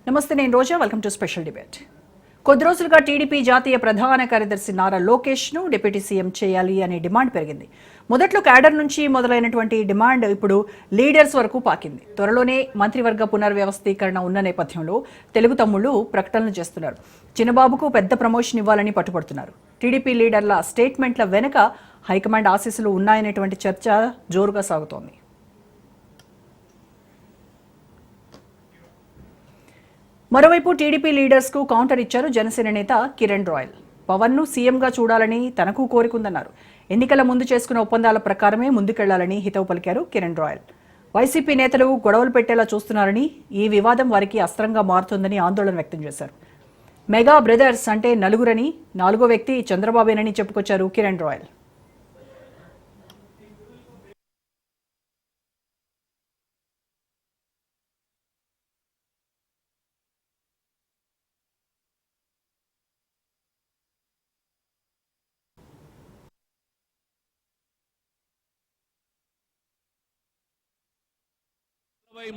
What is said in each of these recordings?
నమస్తే, నేను Roja. Welcome to special debate. కొద్ది రోజులుగా టీడీపీ జాతీయ ప్రధాన కార్యదర్శి నారా లోకేష్ను డిప్యూటీ సీఎం చేయాలి అనే డిమాండ్ పెరిగింది. మొదట్లో క్యాడర్ నుంచి మొదలైనటువంటి డిమాండ్ ఇప్పుడు లీడర్స్ వరకు పాకింది. త్వరలోనే మంత్రివర్గ పునర్వ్యవస్థీకరణ ఉన్న నేపథ్యంలో తెలుగు తమ్ముళ్లు ప్రకటనలు చేస్తున్నారు. చిన్నబాబుకు పెద్ద ప్రమోషన్ ఇవ్వాలని పట్టుబడుతున్నారు. టీడీపీ లీడర్ల స్టేట్మెంట్ల వెనుక హైకమాండ్ ఆశీస్సులు ఉన్నాయనేటువంటి చర్చ జోరుగా సాగుతోంది. మరోవైపు టీడీపీ లీడర్స్కు కౌంటర్ ఇచ్చారు జనసేన నేత కిరణ్ రాయల్. పవన్ను సీఎంగా చూడాలని తనకు కోరికుందన్నారు. ఎన్నికల ముందు చేసుకున్న ఒప్పందాల ప్రకారమే ముందుకెళ్లాలని హితవు పలికారు కిరణ్ రాయల్. వైసీపీ నేతలు గొడవలు పెట్టేలా చూస్తున్నారని, ఈ వివాదం వారికి అస్త్రంగా మారుతుందని ఆందోళన వ్యక్తం చేశారు. మెగా బ్రదర్స్ అంటే నలుగురని, నాలుగో వ్యక్తి చంద్రబాబేనని చెప్పుకొచ్చారు కిరణ్ రాయల్.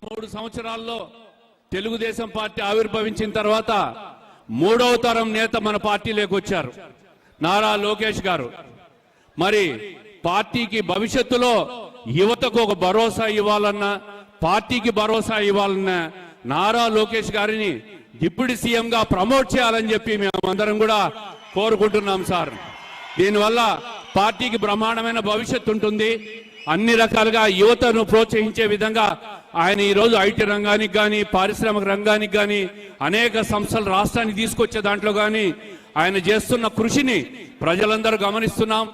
మూడు సంవత్సరాల్లో తెలుగుదేశం పార్టీ ఆవిర్భవించిన తర్వాత మూడవ తరం నేత మన పార్టీలోకి వచ్చారు, నారా లోకేష్ గారు. మరి పార్టీకి భవిష్యత్తులో యువతకు ఒక భరోసా ఇవ్వాలన్నా, పార్టీకి భరోసా ఇవ్వాలన్నా నారా లోకేష్ గారిని డిప్యూటీ సీఎం గా ప్రమోట్ చేయాలని చెప్పి మేమందరం కూడా కోరుకుంటున్నాం సార్. దీనివల్ల పార్టీకి బ్రహ్మాండమైన భవిష్యత్తు ఉంటుంది. అన్ని రకాలుగా యువతను ప్రోత్సహించే విధంగా ఆయన ఈరోజు ఐటీ రంగానికి కానీ, పారిశ్రామిక రంగానికి కానీ, అనేక సంస్థలు రాష్ట్రానికి తీసుకొచ్చే దాంట్లో కానీ ఆయన చేస్తున్న కృషిని ప్రజలందరూ గమనిస్తున్నాం.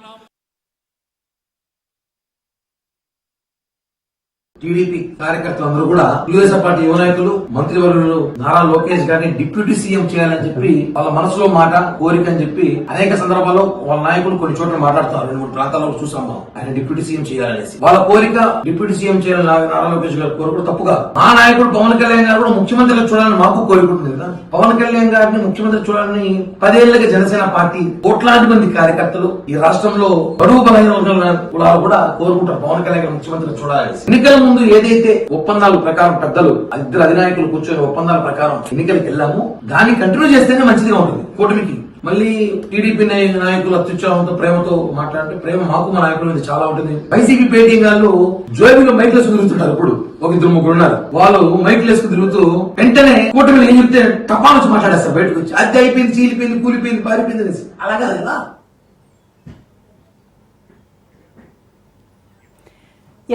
టీడీపీ కార్యకర్తలందరూ కూడా తెలుగుదేశం పార్టీ యువ నాయకులు, మంత్రివర్యులు నారా లోకేష్ గారిని డిప్యూటీ సీఎం చేయాలని చెప్పి వాళ్ళ మనసులో మాట, కోరిక అని చెప్పి అనేక సందర్భాల్లో వాళ్ళ నాయకులు కొన్ని చోట్ల మాట్లాడుతున్నారు. 2-3 ప్రాంతాల్లో చూసాం మనం ఆయన డిప్యూటీ సీఎం చేయాలనేసి. వాళ్ళ కోరిక డిప్యూటీ సీఎం చేయాలని నారా లోకేష్ గారు కోరుకుంటూ తప్పుగా, మా నాయకుడు పవన్ కళ్యాణ్ గారు కూడా ముఖ్యమంత్రిగా చూడాలని మాకు కోరుకుంటుంది కదా. పవన్ కళ్యాణ్ గారిని ముఖ్యమంత్రి చూడాలని 10 ఏళ్లుగా జనసేన పార్టీ కోట్లాది మంది కార్యకర్తలు ఈ రాష్ట్రంలో బడుగు బలహీన వర్గాల కులాలు కూడా కోరుకుంటారు పవన్ కళ్యాణ్ గారు ముఖ్యమంత్రి చూడాలని. ఎన్నికల ముందు ఏదైతే ఒప్పందాల ప్రకారం పెద్దలు ఇద్దరు అధినాయకులు కూర్చొని ఒప్పందాల ప్రకారం ఎన్నికలకు వెళ్ళాము, దాన్ని కంటిన్యూ చేస్తేనే మంచిదిగా ఉంటుంది కూటమికి. మళ్ళీ టీడీపీ నాయకులు అత్యుత్సాహంతో, ప్రేమతో మాట్లాడితే ప్రేమ మాకు మా నాయకుల మీద చాలా ఉంటుంది. వైసీపీ పేటింగ్ వాళ్ళు జోబీలో మైక్ వేసుకు తిరుగుతుంటారు. ఇప్పుడు ఒక 2-3 ఉన్నారు, వాళ్ళు మైక్ వేసుకు తిరుగుతూ వెంటనే కూటమిలో ఏం చెప్తే టపా నుంచి మాట్లాడేస్తారు బయటకు వచ్చి. అది అయిపోయింది, చీలిపోయింది, కూలిపోయింది, పారిపోయింది అనేసి. అలాగే కదా.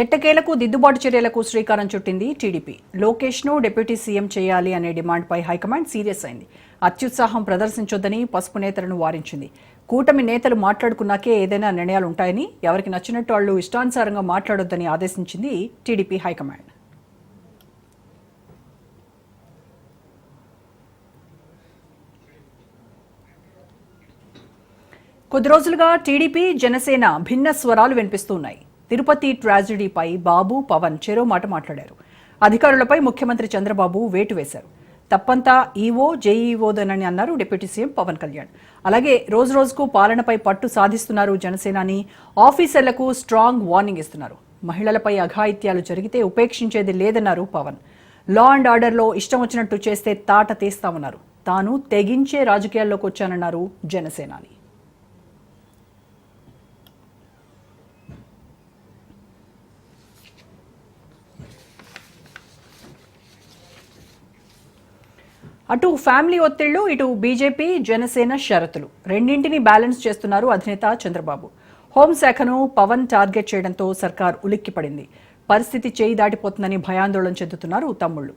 ఎట్టకేలకు దిద్దుబాటు చర్యలకు శ్రీకారం చుట్టింది టీడీపీ. లోకేష్ను డిప్యూటీ సీఎం చేయాలి అనే డిమాండ్పై హైకమాండ్ సీరియస్ అయింది. అత్యుత్సాహం ప్రదర్శించొద్దని పసుపు నేతలను వారించింది. కూటమి నేతలు మాట్లాడుకున్నాకే ఏదైనా నిర్ణయాలు ఉంటాయని, ఎవరికి నచ్చినట్టు వాళ్లు ఇష్టానుసారంగా మాట్లాడొద్దని ఆదేశించింది టీడీపీ హైకమాండ్. కొద్ది రోజులుగా టీడీపీ, జనసేన భిన్న స్వరాలు వినిపిస్తున్నాయి. తిరుపతి ట్రాజడీపై బాబు, పవన్ చెరో మాట మాట్లాడారు. అధికారులపై ముఖ్యమంత్రి చంద్రబాబు వేటు వేశారు. తప్పంతా ఈవో, జేఈఓదనని అన్నారు డిప్యూటీ సీఎం పవన్ కళ్యాణ్. అలాగే రోజు రోజుకు పాలనపై పట్టు సాధిస్తున్నారు జనసేనాని, ఆఫీసర్లకు స్ట్రాంగ్ వార్నింగ్ ఇస్తున్నారు. మహిళలపై అఘాయిత్యాలు జరిగితే ఉపేక్షించేది లేదన్నారు పవన్. లా అండ్ ఆర్డర్లో ఇష్టం వచ్చినట్టు చేస్తే తాట తీస్తామన్నారు. తాను తెగించే రాజకీయాల్లోకి వచ్చానన్నారు జనసేనాని. అటు ఫ్యామిలీ ఒత్తిళ్లు, ఇటు బీజేపీ, జనసేన షరతులు రెండింటినీ బ్యాలెన్స్ చేస్తున్నారు అధినేత చంద్రబాబు. హోంశాఖను పవన్ టార్గెట్ చేయడంతో సర్కార్ ఉలిక్కిపడింది. పరిస్థితి చేయి దాటిపోతుందని భయాందోళన చెందుతున్నారు తమ్ముళ్లు.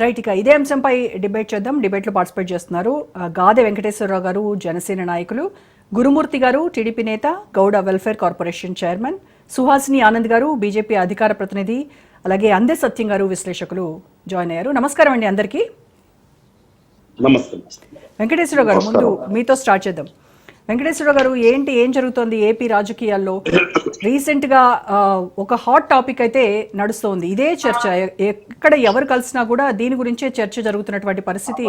రైట్, ఇక ఇదే అంశంపై డిబేట్ చేద్దాం. డిబేట్లో పార్టిసిపేట్ చేస్తున్నారు గాదె వెంకటేశ్వరరావు గారు, జనసేన నాయకులు, గురుమూర్తి గారు, టీడీపీ నేత, Gouda welfare corporation chairman, Suhasini Anand గారు, బీజేపీ అధికార ప్రతినిధి, అలాగే అందే సత్యం గారు, విశ్లేషకులు జాయిన్ అయ్యారు. నమస్కారం అండి అందరికీ. నమస్తే వెంకటేశ్వరరావు గారు, ముందు మీతో స్టార్ట్ చేద్దాం. వెంకటేశ్వర గారు, ఏం జరుగుతోంది ఏపీ రాజకీయాల్లో? రీసెంట్ గా ఒక హాట్ టాపిక్ అయితే నడుస్తోంది. ఇదే చర్చ, ఎక్కడ ఎవరు కలిసినా కూడా దీని గురించే చర్చ జరుగుతున్నటువంటి పరిస్థితి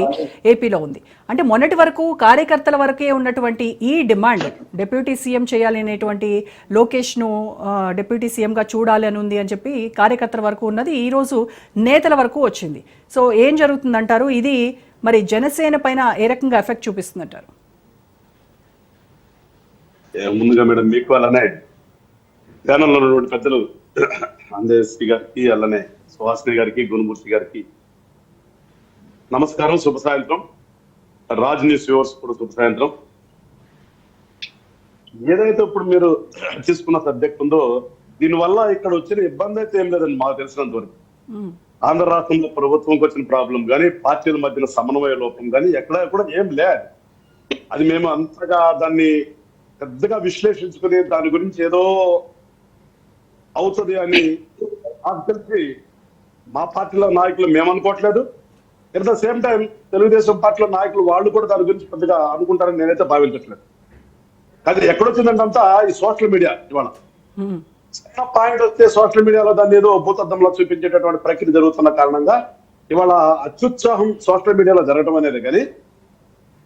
ఏపీలో ఉంది. అంటే మొన్నటి వరకు కార్యకర్తల వరకే ఉన్నటువంటి ఈ డిమాండ్, డిప్యూటీ సీఎం చేయాలి అనేటువంటి, లోకేష్ ను డిప్యూటీ సీఎం గా చూడాలి అని ఉంది అని చెప్పి కార్యకర్తల వరకు ఉన్నది ఈ రోజు నేతల వరకు వచ్చింది. సో ఏం జరుగుతుందంటారు? ఇది మరి జనసేన పైన ఏ రకంగా ఎఫెక్ట్ చూపిస్తుందంటారు? ముందుగా మేడం మీకు అలానే ప్యానల్లో ఉన్నటువంటి పెద్దలు అంజయశ్రీ గారికి, అలానే సుహాసిని గారికి, గుణమూర్తి గారికి నమస్కారం, శుభ సాయంత్రం. రాజ్ న్యూస్ వ్యూవర్స్ కూడా శుభ సాయంత్రం. ఏదైతే ఇప్పుడు మీరు తీసుకున్న సబ్జెక్ట్ ఉందో దీనివల్ల ఇక్కడ వచ్చిన ఇబ్బంది అయితే ఏం లేదండి మాకు తెలిసినంత వరకు. ఆంధ్ర రాష్ట్రంలో ప్రభుత్వంకి వచ్చిన ప్రాబ్లం కానీ, పార్టీల మధ్యన సమన్వయ లోపం కానీ ఎక్కడ కూడా ఏం లేదు. అది మేము అంతగా దాన్ని పెద్దగా విశ్లేషించుకుని దాని గురించి ఏదో అవుతుంది అని నాకు తెలిసి మా పార్టీలో నాయకులు మేము అనుకోవట్లేదు. At the same time Telugu Desam పార్టీలో నాయకులు వాళ్ళు కూడా దాని గురించి పెద్దగా అనుకుంటారని నేనైతే భావించట్లేదు. అది ఎక్కడొచ్చిందంటే ఈ సోషల్ మీడియా ఇవాళ చిన్న పాయింట్ వస్తే సోషల్ మీడియాలో దాన్ని ఏదో భూతద్దంలో చూపించేటటువంటి ప్రక్రియ జరుగుతున్న కారణంగా ఇవాళ అత్యుత్సాహం సోషల్ మీడియాలో జరగడం అనేది కానీ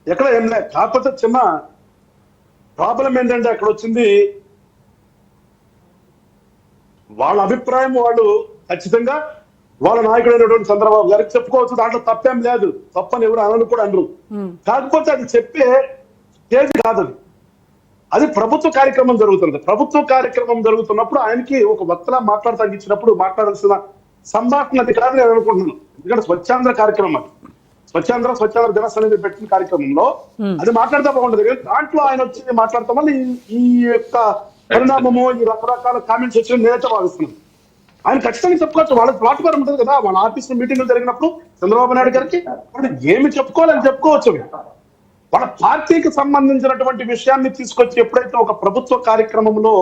ఎక్కడ ఏం లేదు. కాకపోతే చిన్న ప్రాబ్లం ఏంటంటే అక్కడ వచ్చింది వాళ్ళ అభిప్రాయం వాళ్ళు ఖచ్చితంగా వాళ్ళ నాయకుడైనటువంటి చంద్రబాబు గారికి చెప్పుకోవచ్చు. దాంట్లో తప్పేం లేదు, తప్పని ఎవరు అనను కూడా అనరు. కాకపోతే అది చెప్పే స్టేజ్ కాదు, అది ప్రభుత్వ కార్యక్రమం జరుగుతుంది. ప్రభుత్వ కార్యక్రమం జరుగుతున్నప్పుడు ఆయనకి ఒక వక్తలా తగ్గించినప్పుడు మాట్లాడాల్సిన సంభాషణ అది కాదు నేను అనుకుంటున్నాను. ఎందుకంటే స్వచ్ఛాంధ్ర కార్యక్రమం, స్వచ్ఛాంధ్ర జనసేన పెట్టిన కార్యక్రమంలో అది మాట్లాడితే బాగుంటది. దాంట్లో ఆయన వచ్చి మాట్లాడతాం వల్ల ఈ యొక్క పరిణామము, ఈ రకరకాల కామెంట్స్ వచ్చి నేనైతే భావిస్తున్నాను. ఆయన ఖచ్చితంగా చెప్పుకోవచ్చు, వాళ్ళ ప్లాట్ఫామ్ ఉంటుంది కదా, వాళ్ళ ఆఫీస్ మీటింగ్లు జరిగినప్పుడు చంద్రబాబు నాయుడు గారికి వాళ్ళు ఏమి చెప్పుకోవాలని చెప్పుకోవచ్చు. వాళ్ళ పార్టీకి సంబంధించినటువంటి విషయాన్ని తీసుకొచ్చి ఎప్పుడైతే ఒక ప్రభుత్వ కార్యక్రమంలో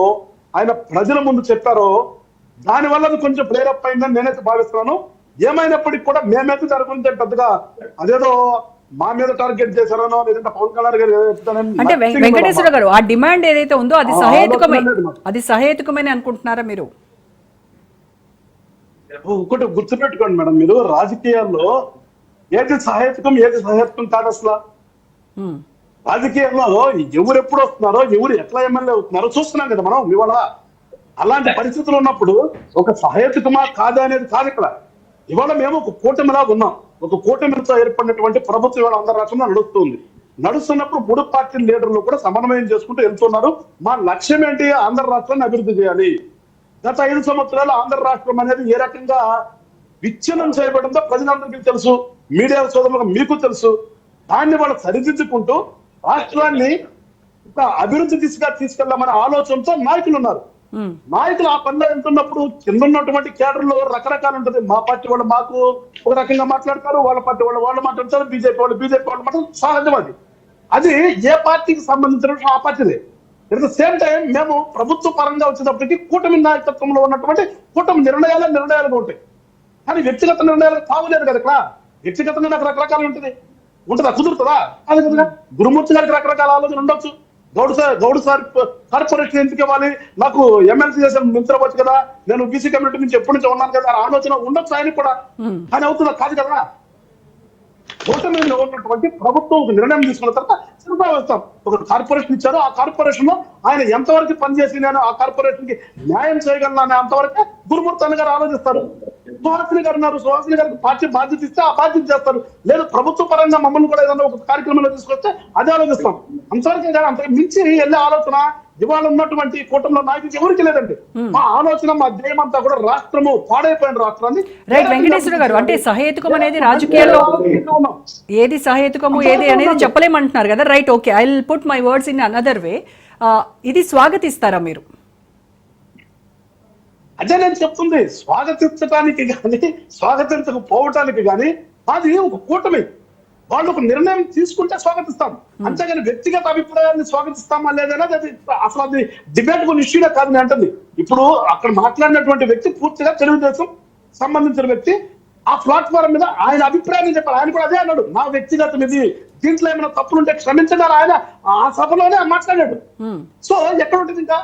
ఆయన ప్రజల ముందు చెప్పారో దానివల్ల అది కొంచెం ప్లేరప్ అయిందని నేనైతే భావిస్తున్నాను. ఏమైనప్పటికీ కూడా మేమైతే దాని గురించి పెద్దగా అదేదో మా మీద టార్గెట్ చేశారనో లేదంటే పవన్ కళ్యాణ్ గారు అంటే వెంకటేశ్వర గారు ఆ డిమాండ్ ఏదైతే ఉందో అది సహేతుకమే అనుకుంటున్నారా మీరు? ఒకటి గుర్తుపెట్టుకోండి మేడం, మీరు రాజకీయాల్లో ఏది సహేతుకం కాదు అసలు. రాజకీయాల్లో ఎవరు ఎప్పుడు వస్తున్నారో, ఎవరు ఎట్లా ఎమ్మెల్యే అవుతున్నారో చూస్తున్నాం కదా మనం. ఇవాళ అలాంటి పరిస్థితులు ఉన్నప్పుడు ఒక సహేతుకమా కాదా అనేది కాదు ఇక్కడ. ఇవాళ మేము ఒక కూటమిలా ఉన్నాం, ఒక కూటమితో ఏర్పడినటువంటి ప్రభుత్వం ఇవాళ ఆంధ్ర రాష్ట్రంలో నడుస్తున్నప్పుడు 3 పార్టీ లీడర్లు కూడా సమన్వయం చేసుకుంటూ వెళ్తున్నారు. మా లక్ష్యం ఏంటి? ఆంధ్ర రాష్ట్రాన్ని అభివృద్ధి చేయాలి. గత 5 సంవత్సరాలు ఆంధ్ర రాష్ట్రం అనేది ఏ రకంగా విచ్ఛిన్నం చేయబడిందో ప్రజలందరికీ తెలుసు, మీడియా సోదరులకు మీకు తెలుసు. దాన్ని వాళ్ళు సరిదిద్దుకుంటూ రాష్ట్రాన్ని అభివృద్ధి దిశగా తీసుకెళ్లామనే ఆలోచనతో నాయకులు ఉన్నారు. నాయకులు ఆ పనిలో వెళ్తున్నప్పుడు కింద ఉన్నటువంటి కేడర్లో రకరకాలు ఉంటుంది. మా పార్టీ వాళ్ళు మాకు ఒక రకంగా మాట్లాడతారు, వాళ్ళ పార్టీ వాళ్ళు మాట్లాడతారు, బీజేపీ వాళ్ళు మాట్లాడతారు. సహజం అది ఏ పార్టీకి సంబంధించిన ఆ పార్టీదే. ఎట్ ద సేమ్ టైం మేము ప్రభుత్వ పరంగా వచ్చేటప్పటికి కూటమి నాయకత్వంలో ఉన్నటువంటి కూటమి నిర్ణయాలుగా ఉంటాయి. కానీ వ్యక్తిగత నిర్ణయాలకు తాగులేదు కదా. ఇక్కడ వ్యక్తిగతంగా నాకు రకరకాలు ఉంటుందా? కుదురుతుందా? అది కదా. గురుమూర్తి గారికి రకరకాల ఆలోచన ఉండొచ్చు. గౌడ్ సార్ కార్పొరేషన్ ఎందుకు ఇవ్వాలి, నాకు ఎమ్మెల్సీ చేసిన మిత్రవచ్చు కదా, నేను బీసీ కమ్యూనిటీ నుంచి ఎప్పటి నుంచి ఉన్నాను కదా ఆలోచన ఉండొచ్చు ఆయన కూడా. కానీ అవుతుందా? కాదు కదా. కూటమిలో ఉన్నటువంటి ప్రభుత్వం ఒక నిర్ణయం తీసుకున్న తర్వాత సిద్ధం ఒక కార్పొరేషన్ ఇచ్చారు. ఆ కార్పొరేషన్ లో ఆయన ఎంతవరకు పనిచేసి నేను ఆ కార్పొరేషన్ కి న్యాయం చేయగలను అనే అంతవరకే గురుమూర్తి గారు ఆలోచిస్తారు. సుహాసిని గారు ఉన్నారు, సుహాసిని గారికి పార్టీ బాధ్యత ఇస్తే ఆ బాధ్యత చేస్తారు. లేదు ప్రభుత్వ పరంగా మమ్మల్ని కూడా ఏదైనా ఒక కార్యక్రమంలో తీసుకొస్తే అదే ఆలోచిస్తాం. అంతవరకే కానీ అంతకు మించి వెళ్ళే ఆలోచన ఇవాళ ఉన్నటువంటి కూటమిలో నాయకులు ఎవరికి లేదండి. మా ఆలోచన, మా ధ్యేయం అంతా కూడా రాష్ట్రము పాడైపోయిన రాష్ట్రాన్ని. రైట్ వెంకటేశ్వర గారు, అంటే సహేతుకం అనేది రాజకీయాల్లో ఏది సహేతుకము ఏది అనేది చెప్పలేమంటున్నారు కదా. Right, okay, I will put my words in another way. ఇది స్వాగతిస్తారా మీరు? అదే నేను చెప్తుంది, స్వాగతించడానికి కానీ స్వాగతించకపోవటానికి కానీ అది ఒక కూటమి. వాళ్ళు ఒక నిర్ణయం తీసుకుంటే స్వాగతిస్తాం, అంతేగాని వ్యక్తిగత అభిప్రాయాన్ని స్వాగతిస్తామా లేదనేది అది అసలు అది డిబేట్ కొన్ని ఇష్యూనే కాదు నేను అంటుంది. ఇప్పుడు అక్కడ మాట్లాడినటువంటి వ్యక్తి పూర్తిగా తెలుగుదేశం సంబంధించిన వ్యక్తి. ఆ ప్లాట్ఫారం మీద ఆయన అభిప్రాయాన్ని చెప్పాలి. ఆయన కూడా అదే అన్నాడు, నా వ్యక్తిగతం ఇది, దీంట్లో ఏమైనా తప్పులుంటే క్షమించడానికి ఆయన ఆ సభలోనే మాట్లాడాడు. సో ఎక్కడ ఉంటుంది ఇంకా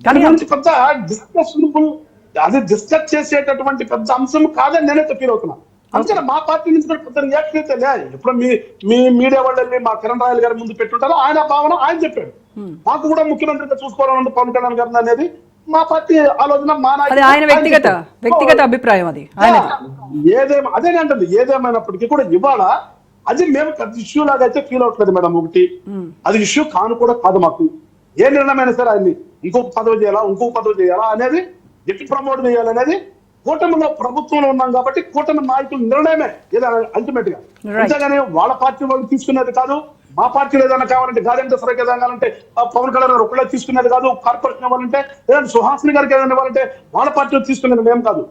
దాని గురించి పెద్ద డిస్కషనబుల్, అది డిస్కస్ చేసేటటువంటి పెద్ద అంశం కాదని నేనైతే ఫీల్ అవుతున్నాను. అందుకని మా పార్టీ నుంచి కూడా పెద్ద రియాక్షన్ అయితే లే. ఇప్పుడు మీ మీడియా వాళ్ళు వెళ్ళి మా కిరణ్ రాయల్ గారి ముందు పెట్టుంటారు, ఆయన భావన ఆయన చెప్పాడు. మాకు కూడా ముఖ్యమంత్రిగా చూసుకోవాలన్నది పవన్ కళ్యాణ్ గారిని అనేది మా పార్టీ ఆలోచన, మా అది ఆయన వ్యక్తిగత అభిప్రాయం. అది అదే అంటుంది. ఏదేమైనప్పటికీ కూడా ఇవాళ అది మేము పెద్ద ఇష్యూ లాగా అయితే ఫీల్ అవట్లేదు మేడం. ఒకటి అది ఇష్యూ కాను కూడా కాదు. మాకు ఏ నిర్ణయమైనా సరే ఆయన్ని ఇంకొక పదవి చేయాలా అనేది ఎట్టి ప్రమోట్ చేయాలనేది కూటమిలో ప్రభుత్వంలో ఉన్నాం కాబట్టి కూటమి నాయకుల నిర్ణయమే అల్టిమేట్ గా. అంతేగాని వాళ్ళ పార్టీ వాళ్ళు తీసుకునేది కాదు. మా పార్టీలో ఏదైనా కావాలంటే గాలింత సరికి ఏదైనా కావాలంటే పవన్ కళ్యాణ్ గారు ఒకళ్ళే తీసుకునేది కాదు. కార్పొరేషన్ ఇవ్వాలంటే లేదంటే సుహాసిని గారికి ఏదైనా ఇవ్వాలంటే వాళ్ళ పార్టీలో తీసుకునేది ఏం కాదు.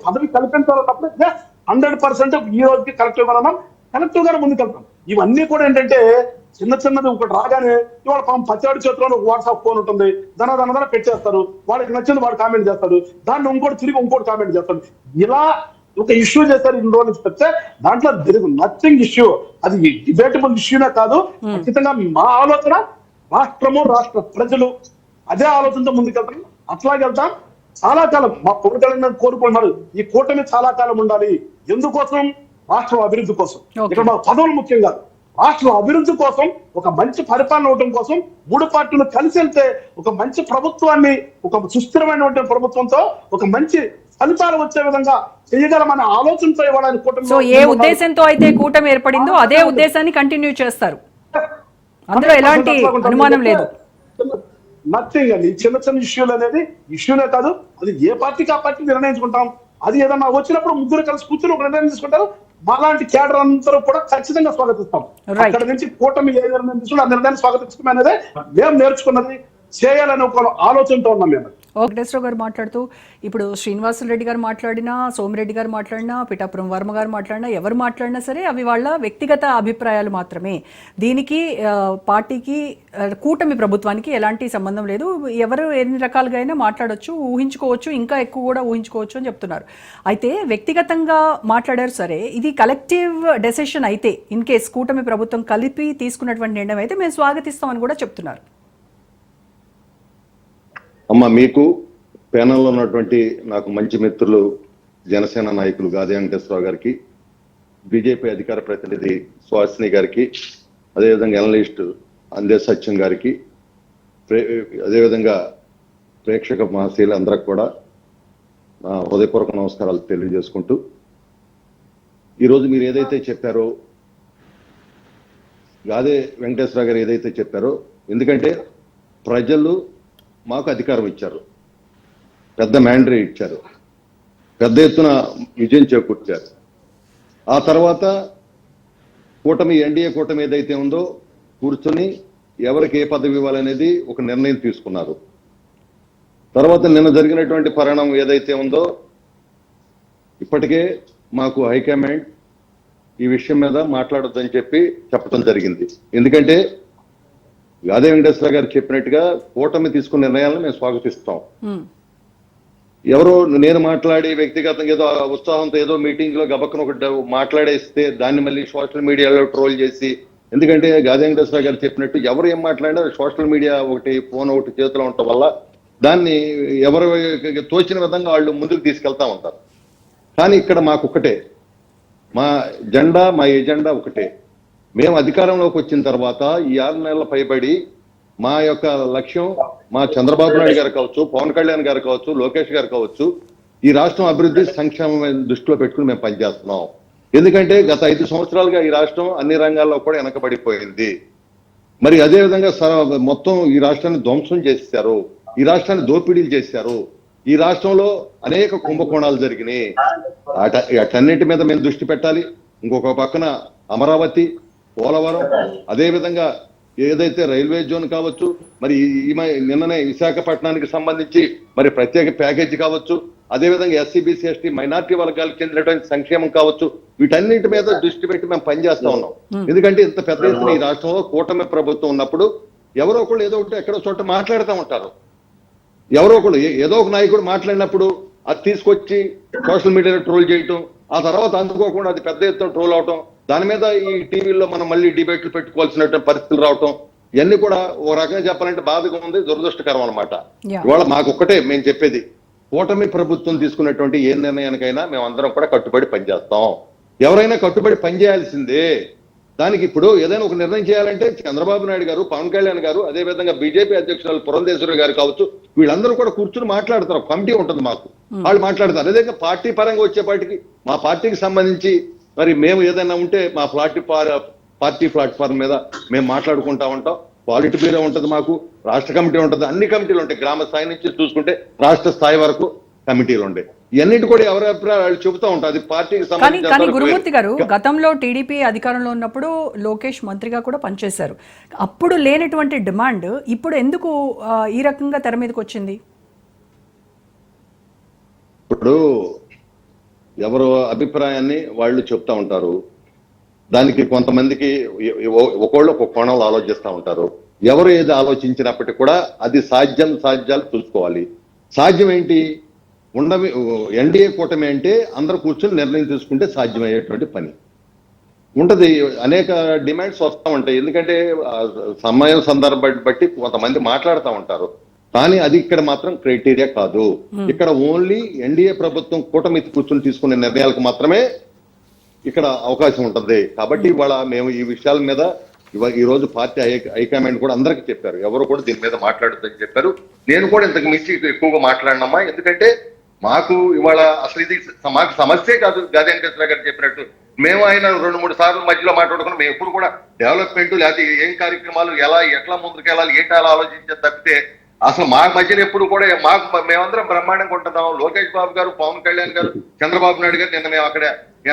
పదవి కల్పించాలన్నప్పుడు 100% ఈ రోజుకి కలెక్టివ్ గా కలెక్టివ్ గానే ముందుకెళ్తాం. ఇవన్నీ కూడా ఏంటంటే చిన్నది ఒకటి రాగానే ఇవాళ పచ్చడి చేతిలో వాట్సాప్ ఫోన్ ఉంటుంది, దన పెట్టేస్తారు. వాళ్ళకి నచ్చింది వాడు కామెంట్ చేస్తాడు, దాన్ని ఇంకోటి కామెంట్ చేస్తాడు. ఇలా ఒక ఇష్యూ చేస్తారు ఇన్ని రోజుల నుంచి చెప్తే దాంట్లో నథింగ్ ఇష్యూ. అది డిబేటబుల్ ఇష్యూనే కాదు. ఖచ్చితంగా మా ఆలోచన రాష్ట్ర ప్రజలు అదే ఆలోచనతో ముందుకెళ్తాం. అట్లాగే వెళ్తాం. చాలా కాలం మా పొరుగు కోరుకుంటున్నారు ఈ కూటమి చాలా కాలం ఉండాలి. ఎందుకోసం? రాష్ట్రం అభివృద్ధి కోసం. ఇక్కడ మా పదవులు ముఖ్యం కాదు, రాష్ట్ర అభివృద్ధి కోసం, ఒక మంచి పరిపాలన అవడం కోసం మూడు పార్టీలు కలిసి వెళ్తే ఒక మంచి ప్రభుత్వాన్ని, ఒక సుస్థిరమైనటువంటి ప్రభుత్వంతో ఒక మంచి ఫలితాలు వచ్చే విధంగా చేయగలమనే ఆలోచనతో ఇవ్వడానికి కూటమి. సో ఏ ఉద్దేశంతో అయితే కూటమి ఏర్పడిందో అదే ఉద్దేశాన్ని కంటిన్యూ చేస్తారు, అందులో ఎలాంటి అనుమానం లేదు. నథింగ్ అండి. చిన్న ఇష్యూలు అనేది ఇష్యూనే కాదు. అది ఏ పార్టీకి ఆ పార్టీ నిర్ణయించుకుంటాం. అది ఏదన్నా వచ్చినప్పుడు ముగ్గురు కలిసి కూర్చొని ఒక నిర్ణయం తీసుకుంటారు. మాలాంటి క్యాడర్ అందరూ కూడా ఖచ్చితంగా స్వాగతిస్తాం. అక్కడ నుంచి కూటమి ఏ నిర్ణయం తీసుకుని ఆ నిర్ణయాన్ని స్వాగతిస్తాం అనేది మేము నేర్చుకున్నది, చేయాలని ఒక ఆలోచనతో ఉన్నాం మేము. వెంకటేశ్వర గారు మాట్లాడుతూ ఇప్పుడు శ్రీనివాసులు రెడ్డి గారు మాట్లాడినా, సోమిరెడ్డి గారు మాట్లాడినా, పిఠాపురం వర్మ గారు మాట్లాడినా, ఎవరు మాట్లాడినా సరే అవి వాళ్ళ వ్యక్తిగత అభిప్రాయాలు మాత్రమే. దీనికి పార్టీకి, కూటమి ప్రభుత్వానికి ఎలాంటి సంబంధం లేదు. ఎవరు ఎన్ని రకాలుగా అయినా మాట్లాడొచ్చు, ఊహించుకోవచ్చు, ఇంకా ఎక్కువ కూడా ఊహించుకోవచ్చు అని చెప్తున్నారు. అయితే వ్యక్తిగతంగా మాట్లాడారు సరే, ఇది కలెక్టివ్ డెసిషన్ అయితే, ఇన్ కేస్ కూటమి ప్రభుత్వం కలిపి తీసుకున్నటువంటి నిర్ణయం అయితే మేము స్వాగతిస్తామని కూడా చెప్తున్నారు. అమ్మ, మీకు ప్యానల్లో ఉన్నటువంటి నాకు మంచి మిత్రులు జనసేన నాయకులు గాదే వెంకటేశ్వరరావు గారికి, బీజేపీ అధికార ప్రతినిధి సుహాసిని గారికి, అదేవిధంగా అనలిస్ట్ అందే సత్యం గారికి, అదేవిధంగా ప్రేక్షక మహాశీలు అందరికి కూడా నా హృదయపూర్వక నమస్కారాలు తెలియజేసుకుంటూ, ఈరోజు మీరు ఏదైతే చెప్పారో, గాదే వెంకటేశ్వరరావు గారు ఏదైతే చెప్పారో, ఎందుకంటే ప్రజలు మాకు అధికారం ఇచ్చారు, పెద్ద మ్యాండేట్ ఇచ్చారు, పెద్ద ఎత్తున విజయం చేకూర్చారు. ఆ తర్వాత కూటమి, ఎన్డీఏ కూటమి ఏదైతే ఉందో కూర్చొని ఎవరికి ఏ పదవి ఇవ్వాలనేది ఒక నిర్ణయం తీసుకున్నారు. తర్వాత నిన్న జరిగినటువంటి పరిణామం ఏదైతే ఉందో, ఇప్పటికే మాకు హైకమాండ్ ఈ విషయం మీద మాట్లాడొద్దని చెప్పి చెప్పడం జరిగింది. ఎందుకంటే గాదే వెంకటేశ్వర గారు చెప్పినట్టుగా కూటమి తీసుకున్న నిర్ణయాలను మేము స్వాగతిస్తాం. ఎవరో నేను మాట్లాడి వ్యక్తిగతంగా ఏదో ఉత్సాహంతో ఏదో మీటింగ్ లో గబక్కన ఒకటి మాట్లాడేస్తే దాన్ని మళ్ళీ సోషల్ మీడియాలో ట్రోల్ చేసి, ఎందుకంటే గాదే వెంకటేశ్వర గారు చెప్పినట్టు ఎవరు ఏం మాట్లాడినా సోషల్ మీడియా ఒకటి, ఫోన్ ఒకటి చేతిలో ఉండటం వల్ల దాన్ని ఎవరు తోచిన విధంగా వాళ్ళు ముందుకు తీసుకెళ్తా ఉంటారు. కానీ ఇక్కడ మాకు ఒకటే, మా ఎజెండా ఒకటే. మేము అధికారంలోకి వచ్చిన తర్వాత ఈ 6 నెలల పైబడి మా యొక్క లక్ష్యం, మా చంద్రబాబు నాయుడు గారు కావచ్చు, పవన్ కళ్యాణ్ గారు కావచ్చు, లోకేష్ గారు కావచ్చు, ఈ రాష్ట్రం అభివృద్ధి సంక్షేమం దృష్టిలో పెట్టుకుని మేము పనిచేస్తున్నాం. ఎందుకంటే గత 5 సంవత్సరాలుగా ఈ రాష్ట్రం అన్ని రంగాల్లో కూడా వెనకబడిపోయింది. మరి అదేవిధంగా మొత్తం ఈ రాష్ట్రాన్ని ధ్వంసం చేశారు, ఈ రాష్ట్రాన్ని దోపిడీలు చేశారు, ఈ రాష్ట్రంలో అనేక కుంభకోణాలు జరిగినాయి. అటన్నిటి మీద మేము దృష్టి పెట్టాలి. ఇంకొక పక్కన అమరావతి, పోలవరం, అదేవిధంగా ఏదైతే రైల్వే జోన్ కావచ్చు, మరి నిన్ననే విశాఖపట్నానికి సంబంధించి మరి ప్రత్యేక ప్యాకేజీ కావచ్చు, అదేవిధంగా ఎస్సీ, బీసీ, ఎస్టీ, మైనార్టీ వర్గాలకు చెందినటువంటి సంక్షేమం కావచ్చు, వీటన్నిటి మీద దృష్టి పెట్టి మేము పనిచేస్తా ఉన్నాం. ఎందుకంటే ఇంత పెద్ద ఎత్తున ఈ రాష్ట్రంలో కూటమి ప్రభుత్వం ఉన్నప్పుడు ఎవరో ఒకళ్ళు ఏదో ఒకటి ఎక్కడో చోట మాట్లాడుతూ ఉంటారు. ఎవరో ఒకళ్ళు ఏదో ఒక నాయకుడు మాట్లాడినప్పుడు అది తీసుకొచ్చి సోషల్ మీడియాలో ట్రోల్ చేయటం, ఆ తర్వాత అందుకోకుండా అది పెద్ద ఎత్తున ట్రోల్ అవటం, దాని మీద ఈ టీవీల్లో మనం మళ్ళీ డిబేట్లు పెట్టుకోవాల్సిన పరిస్థితులు రావటం ఇవన్నీ కూడా ఒక రకంగా చెప్పాలంటే బాధగా ఉంది, దురదృష్టకరం అనమాట. Yeah. ఇవాళ మాకు ఒక్కటే మేము చెప్పేది, కూటమి ప్రభుత్వం తీసుకున్నటువంటి ఏ నిర్ణయానికైనా మేము అందరం కూడా కట్టుబడి పనిచేస్తాం. ఎవరైనా కట్టుబడి పనిచేయాల్సిందే. దానికి ఇప్పుడు ఏదైనా ఒక నిర్ణయం చేయాలంటే చంద్రబాబు నాయుడు గారు, పవన్ కళ్యాణ్ గారు, అదే విధంగా బీజేపీ అధ్యక్షురాలు పురంధేశ్వరి గారు కావచ్చు, వీళ్ళందరూ కూడా కూర్చుని మాట్లాడతారు. కమిటీ ఉంటుంది మాకు, వాళ్ళు మాట్లాడతారు. అదే పార్టీ పరంగా వచ్చేపాటికి మా పార్టీకి సంబంధించి మరి మేము ఏదైనా ఉంటే మా పార్టీ ప్లాట్ఫామ్ మీద మేము మాట్లాడుకుంటా ఉంటాం. పాలిట్ బ్యూరో ఉంటుంది, మాకు రాష్ట్ర కమిటీ ఉంటుంది, అన్ని కమిటీలు ఉంటాయి. గ్రామ స్థాయి నుంచి చూసుకుంటే రాష్ట్ర స్థాయి వరకు కమిటీలు ఉంటాయి. ఇవన్నిటి కూడా ఎవరి అభిప్రాయాలు వాళ్ళు చెబుతూ ఉంటారు. అది పార్టీకి కానీ సంబంధించి గురుమూర్తి గారు, గతంలో టీడీపీ అధికారంలో ఉన్నప్పుడు లోకేష్ మంత్రిగా కూడా పనిచేశారు. అప్పుడు లేనటువంటి డిమాండ్ ఇప్పుడు ఎందుకు ఈ రకంగా తెర మీదకి వచ్చింది? ఇప్పుడు ఎవరు అభిప్రాయాన్ని వాళ్ళు చెప్తా ఉంటారు. దానికి కొంతమందికి ఒకళ్ళు ఒక కోణంలో ఆలోచిస్తూ ఉంటారు. ఎవరు ఏది ఆలోచించినప్పటికీ కూడా అది సాధ్యాలు చూసుకోవాలి. సాధ్యం ఏంటి? ఎన్డీఏ కూటమి అంటే అందరూ కూర్చొని నిర్ణయం తీసుకుంటే సాధ్యమయ్యేటువంటి పని ఉంటది. అనేక డిమాండ్స్ వస్తూ ఉంటాయి. ఎందుకంటే సమయం సందర్భాన్ని బట్టి కొంతమంది మాట్లాడుతూ ఉంటారు. కానీ అది ఇక్కడ మాత్రం క్రైటీరియా కాదు. ఇక్కడ ఓన్లీ ఎన్డీఏ ప్రభుత్వం కూటమి కూర్చొని తీసుకునే నిర్ణయాలకు మాత్రమే ఇక్కడ అవకాశం ఉంటుంది. కాబట్టి ఇవాళ మేము ఈ విషయాల మీద ఈ రోజు పార్టీ హైకమాండ్ కూడా అందరికీ చెప్పారు. ఎవరు కూడా దీని మీద మాట్లాడొద్దని చెప్పారు. నేను కూడా ఇంతకు మించి ఎక్కువగా మాట్లాడినమ్మా. ఎందుకంటే మాకు ఇవాళ అసలు ఇది మాకు సమస్యే కాదు. గదే వెంకటేశ్వర గారు చెప్పినట్టు మేము ఆయన 2-3 సార్లు మధ్యలో మాట్లాడుకున్నాం. మేము ఎప్పుడు కూడా డెవలప్మెంట్ లేకపోతే ఏం కార్యక్రమాలు ఎట్లా ముందుకు వెళ్ళాలి ఏంటి అలా ఆలోచించేది తప్పితే అసలు మా మధ్యన ఎప్పుడు కూడా మేమందరం బ్రహ్మాండంగా ఉంటున్నాం. లోకేష్ బాబు గారు, పవన్ కళ్యాణ్ గారు, చంద్రబాబు నాయుడు గారు నిన్న మేము అక్కడ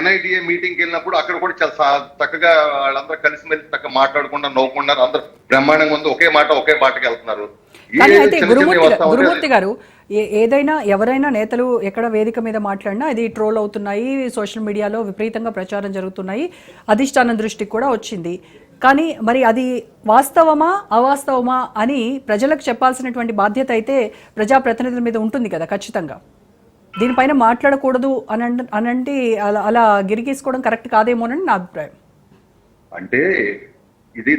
NIDA మీటింగ్కి వెళ్ళినప్పుడు అక్కడ కూడా చాలా చక్కగా వాళ్ళందరూ కలిసిమెలిసి చక్కగా మాట్లాడకుండా నవ్వుకున్నారు. అందరూ బ్రహ్మాండంగా ఉంది. ఒకే బాటకి వెళ్తున్నారు. అయితే గురుమూర్తి గారు, ఏదైనా ఎవరైనా నేతలు ఎక్కడ వేదిక మీద మాట్లాడినా ఇది ట్రోల్ అవుతున్నాయి, సోషల్ మీడియాలో విపరీతంగా ప్రచారం జరుగుతున్నాయి, అధిష్టానం దృష్టికి కూడా వచ్చింది. కానీ మరి అది వాస్తవమా అవాస్తవమా అని ప్రజలకు చెప్పాల్సినటువంటి బాధ్యత అయితే ప్రజాప్రతినిధుల మీద ఉంటుంది కదా ఖచ్చితంగా. దీనిపైన మాట్లాడకూడదు అనంటే అలా గిరిగీసుకోవడం కరెక్ట్ కాదేమోనని నా అభిప్రాయం. అంటే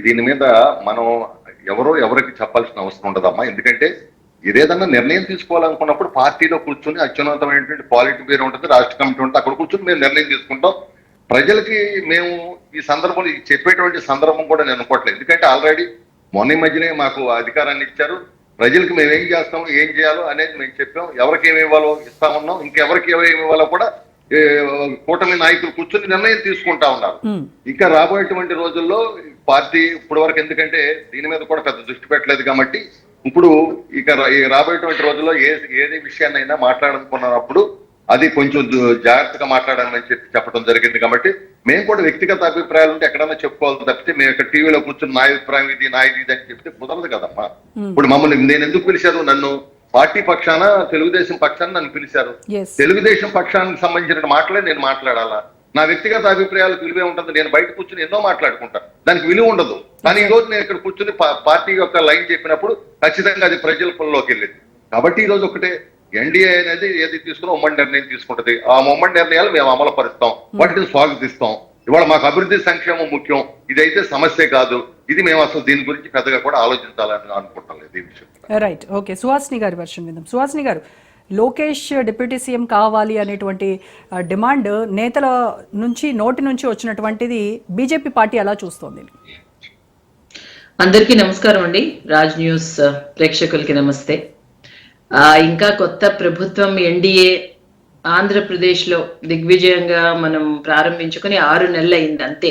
దీని మీద మనం ఎవరికి చెప్పాల్సిన అవసరం ఉండదమ్మా. ఎందుకంటే ఏదేదన్నా నిర్ణయం తీసుకోవాలనుకున్నప్పుడు పార్టీలో కూర్చొని అత్యున్నతమైనటువంటి పాలిట్ బ్యూరో ఉంటుంది, రాష్ట్ర కమిటీ ఉంటుంది, అక్కడ కూర్చొని మేము నిర్ణయం తీసుకుంటాం. ప్రజలకి మేము ఈ సందర్భంలో చెప్పేటువంటి సందర్భం కూడా నేను అనుకోవట్లేదు. ఎందుకంటే ఆల్రెడీ మొన్న మధ్యనే మాకు అధికారాన్ని ఇచ్చారు. ప్రజలకు మేము ఏం చేస్తాం, ఏం చేయాలో అనేది మేము చెప్పాం. ఎవరికి ఏమి ఇవ్వాలో ఇస్తా ఉన్నాం. ఇంకెవరికి ఏమి ఇవ్వాలో కూడా కూటమి నాయకులు కూర్చొని నిర్ణయం తీసుకుంటా ఉన్నారు. ఇంకా రాబోయేటువంటి రోజుల్లో పార్టీ ఇప్పటి వరకు, ఎందుకంటే దీని మీద కూడా పెద్ద దృష్టి పెట్టలేదు కాబట్టి ఇప్పుడు ఇక రాబోయేటువంటి రోజుల్లో ఏది విషయాన్నైనా మాట్లాడాలనుకున్నప్పుడు అది కొంచెం జాగ్రత్తగా మాట్లాడాలని చెప్పడం జరిగింది. కాబట్టి మేము కూడా వ్యక్తిగత అభిప్రాయాలు ఉంటే ఎక్కడన్నా చెప్పుకోవాలి తప్పితే మేము ఇక్కడ టీవీలో కూర్చొని నా అభిప్రాయం ఇది అని చెప్తే కుదరదు కదమ్మా. ఇప్పుడు మమ్మల్ని నేను ఎందుకు పిలిచారు? నన్ను పార్టీ పక్షాన, తెలుగుదేశం పక్షాన నన్ను పిలిచారు. తెలుగుదేశం పక్షానికి సంబంధించిన మాటలే నేను మాట్లాడాలా? నా వ్యక్తిగత అభిప్రాయాలకు విలువే ఉంటుంది. నేను బయట కూర్చొని ఎన్నో మాట్లాడుకుంటాను, దానికి విలువ ఉండదు. కానీ ఈ రోజు నేను ఇక్కడ కూర్చొని పార్టీ యొక్క లైన్ చెప్పినప్పుడు ఖచ్చితంగా అది ప్రజల పనిలోకి వెళ్ళింది. కాబట్టి ఈ రోజు ఒకటే, ఎన్డీఏ అనేది ఏది తీసుకున్నా ఉమ్మడి నిర్ణయం తీసుకుంటది. ఆ ఉమ్మడి నిర్ణయాలు మేము అమలు పరుస్తాం, వాటిని స్వాగతిస్తాం. ఇవాళ మాకు అభివృద్ధి సంక్షేమం ముఖ్యం. ఇదైతే సమస్య కాదు. ఇది మేము అసలు దీని గురించి పెద్దగా కూడా ఆలోచించాలని అనుకుంటాం లేదు ఈ విషయం. Right, okay. సుహాసిని గారి వెర్షన్ విందాం. సుహాసిని గారు, లోకేష్ డిప్యూటీ సీఎం కావాలి అనేటువంటి డిమాండ్ నేతల నుంచి నోటి నుంచి వచ్చినటువంటిది బీజేపీ పార్టీ ఎలా చూస్తోంది? అందరికీ నమస్కారం అండి. రాజ్ న్యూస్ ప్రేక్షకులకి నమస్తే. ఇంకా కొత్త ప్రభుత్వం ఎన్డీఏ ఆంధ్రప్రదేశ్ లో దిగ్విజయంగా మనం ప్రారంభించుకుని 6 నెలలు అయింది అంతే.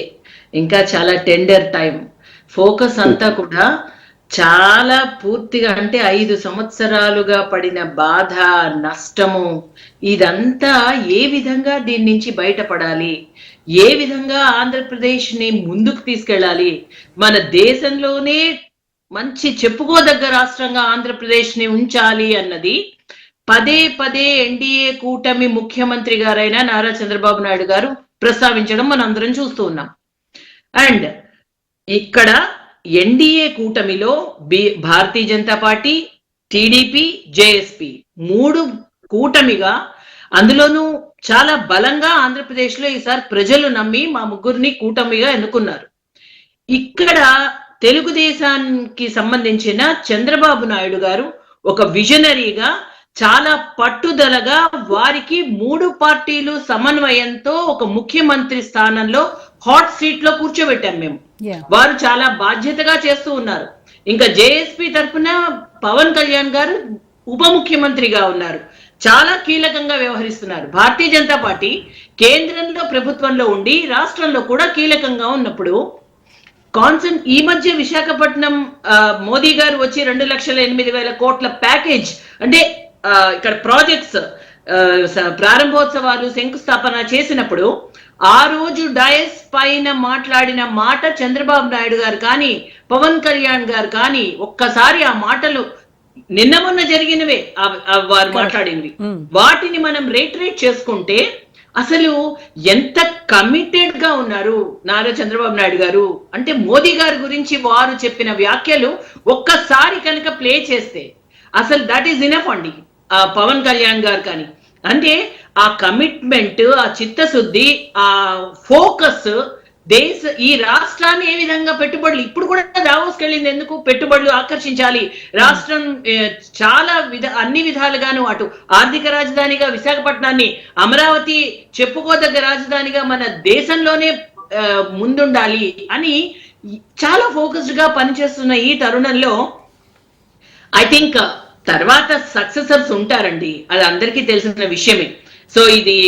ఇంకా చాలా టెండర్ టైం. ఫోకస్ అంతా కూడా చాలా పూర్తిగా, అంటే 5 సంవత్సరాలుగా పడిన బాధ, నష్టము, ఇదంతా ఏ విధంగా దీని నుంచి బయటపడాలి, ఏ విధంగా ఆంధ్రప్రదేశ్ ని ముందుకు తీసుకెళ్ళాలి, మన దేశంలోనే మంచి చెప్పుకోదగ్గ రాష్ట్రంగా ఆంధ్రప్రదేశ్ ని ఉంచాలి అన్నది పదే ఎన్డీఏ కూటమి ముఖ్యమంత్రి గారైన నారా చంద్రబాబు నాయుడు గారు ప్రస్తావించడం మనం అందరం చూస్తూ ఉన్నాం. అండ్ ఇక్కడ ఎన్డీఏ కూటమిలో Bharatiya Janata party, TDP, JSP 3 కూటమిగా, అందులోనూ చాలా బలంగా ఆంధ్రప్రదేశ్లో ఈసారి ప్రజలు నమ్మి మా ముగ్గురిని కూటమిగా ఎన్నుకున్నారు. ఇక్కడ తెలుగుదేశానికి సంబంధించిన చంద్రబాబు నాయుడు గారు ఒక విజనరీగా చాలా పట్టుదలగా వారికి 3 పార్టీలు సమన్వయంతో ఒక ముఖ్యమంత్రి స్థానంలో హాట్ సీట్ లో కూర్చోబెట్టాం మేము. వారు చాలా బాధ్యతగా చేస్తూ ఉన్నారు. ఇంకా జేఎస్పీ తరఫున పవన్ కళ్యాణ్ గారు ఉప ముఖ్యమంత్రిగా ఉన్నారు, చాలా కీలకంగా వ్యవహరిస్తున్నారు. భారతీయ జనతా పార్టీ కేంద్రంలో ప్రభుత్వంలో ఉండి రాష్ట్రంలో కూడా కీలకంగా ఉన్నప్పుడు ఈ మధ్య విశాఖపట్నం మోదీ గారు వచ్చి 2,08,000 కోట్ల ప్యాకేజ్ అంటే ఇక్కడ ప్రాజెక్ట్స్ ప్రారంభోత్సవాలు శంకుస్థాపన చేసినప్పుడు ఆ రోజు డయస్ పైన మాట్లాడిన మాట చంద్రబాబు నాయుడు గారు కానీ పవన్ కళ్యాణ్ గారు కానీ ఒక్కసారి ఆ మాటలు నిన్న మొన్న జరిగినవే వారు మాట్లాడినవి, వాటిని మనం రేట్ చేసుకుంటే అసలు ఎంత కమిటెడ్ గా ఉన్నారు నారా చంద్రబాబు నాయుడు గారు అంటే మోదీ గారి గురించి వారు చెప్పిన వ్యాఖ్యలు ఒక్కసారి కనుక ప్లే చేస్తే అసలు దట్ ఈస్ ఇనఫ్ అండి. పవన్ కళ్యాణ్ గారు కానీ అంటే ఆ కమిట్మెంట్, ఆ చిత్తశుద్ధి, ఆ ఫోకస్ ఈ రాష్ట్రాన్ని ఏ విధంగా పెట్టుబడులు ఇప్పుడు కూడా దావోస్కి వెళ్ళింది ఎందుకు? పెట్టుబడులు ఆకర్షించాలి, రాష్ట్రం చాలా అన్ని విధాలుగాను అటు ఆర్థిక రాజధానిగా విశాఖపట్నాన్ని, అమరావతి చెప్పుకోదగ్గ రాజధానిగా మన దేశంలోనే ముందుండాలి అని చాలా ఫోకస్డ్ గా పనిచేస్తున్న ఈ తరుణంలో ఐ థింక్ తర్వాత సక్సెసర్స్ ఉంటారండి, అది అందరికీ తెలిసిన విషయమే. సో ఇది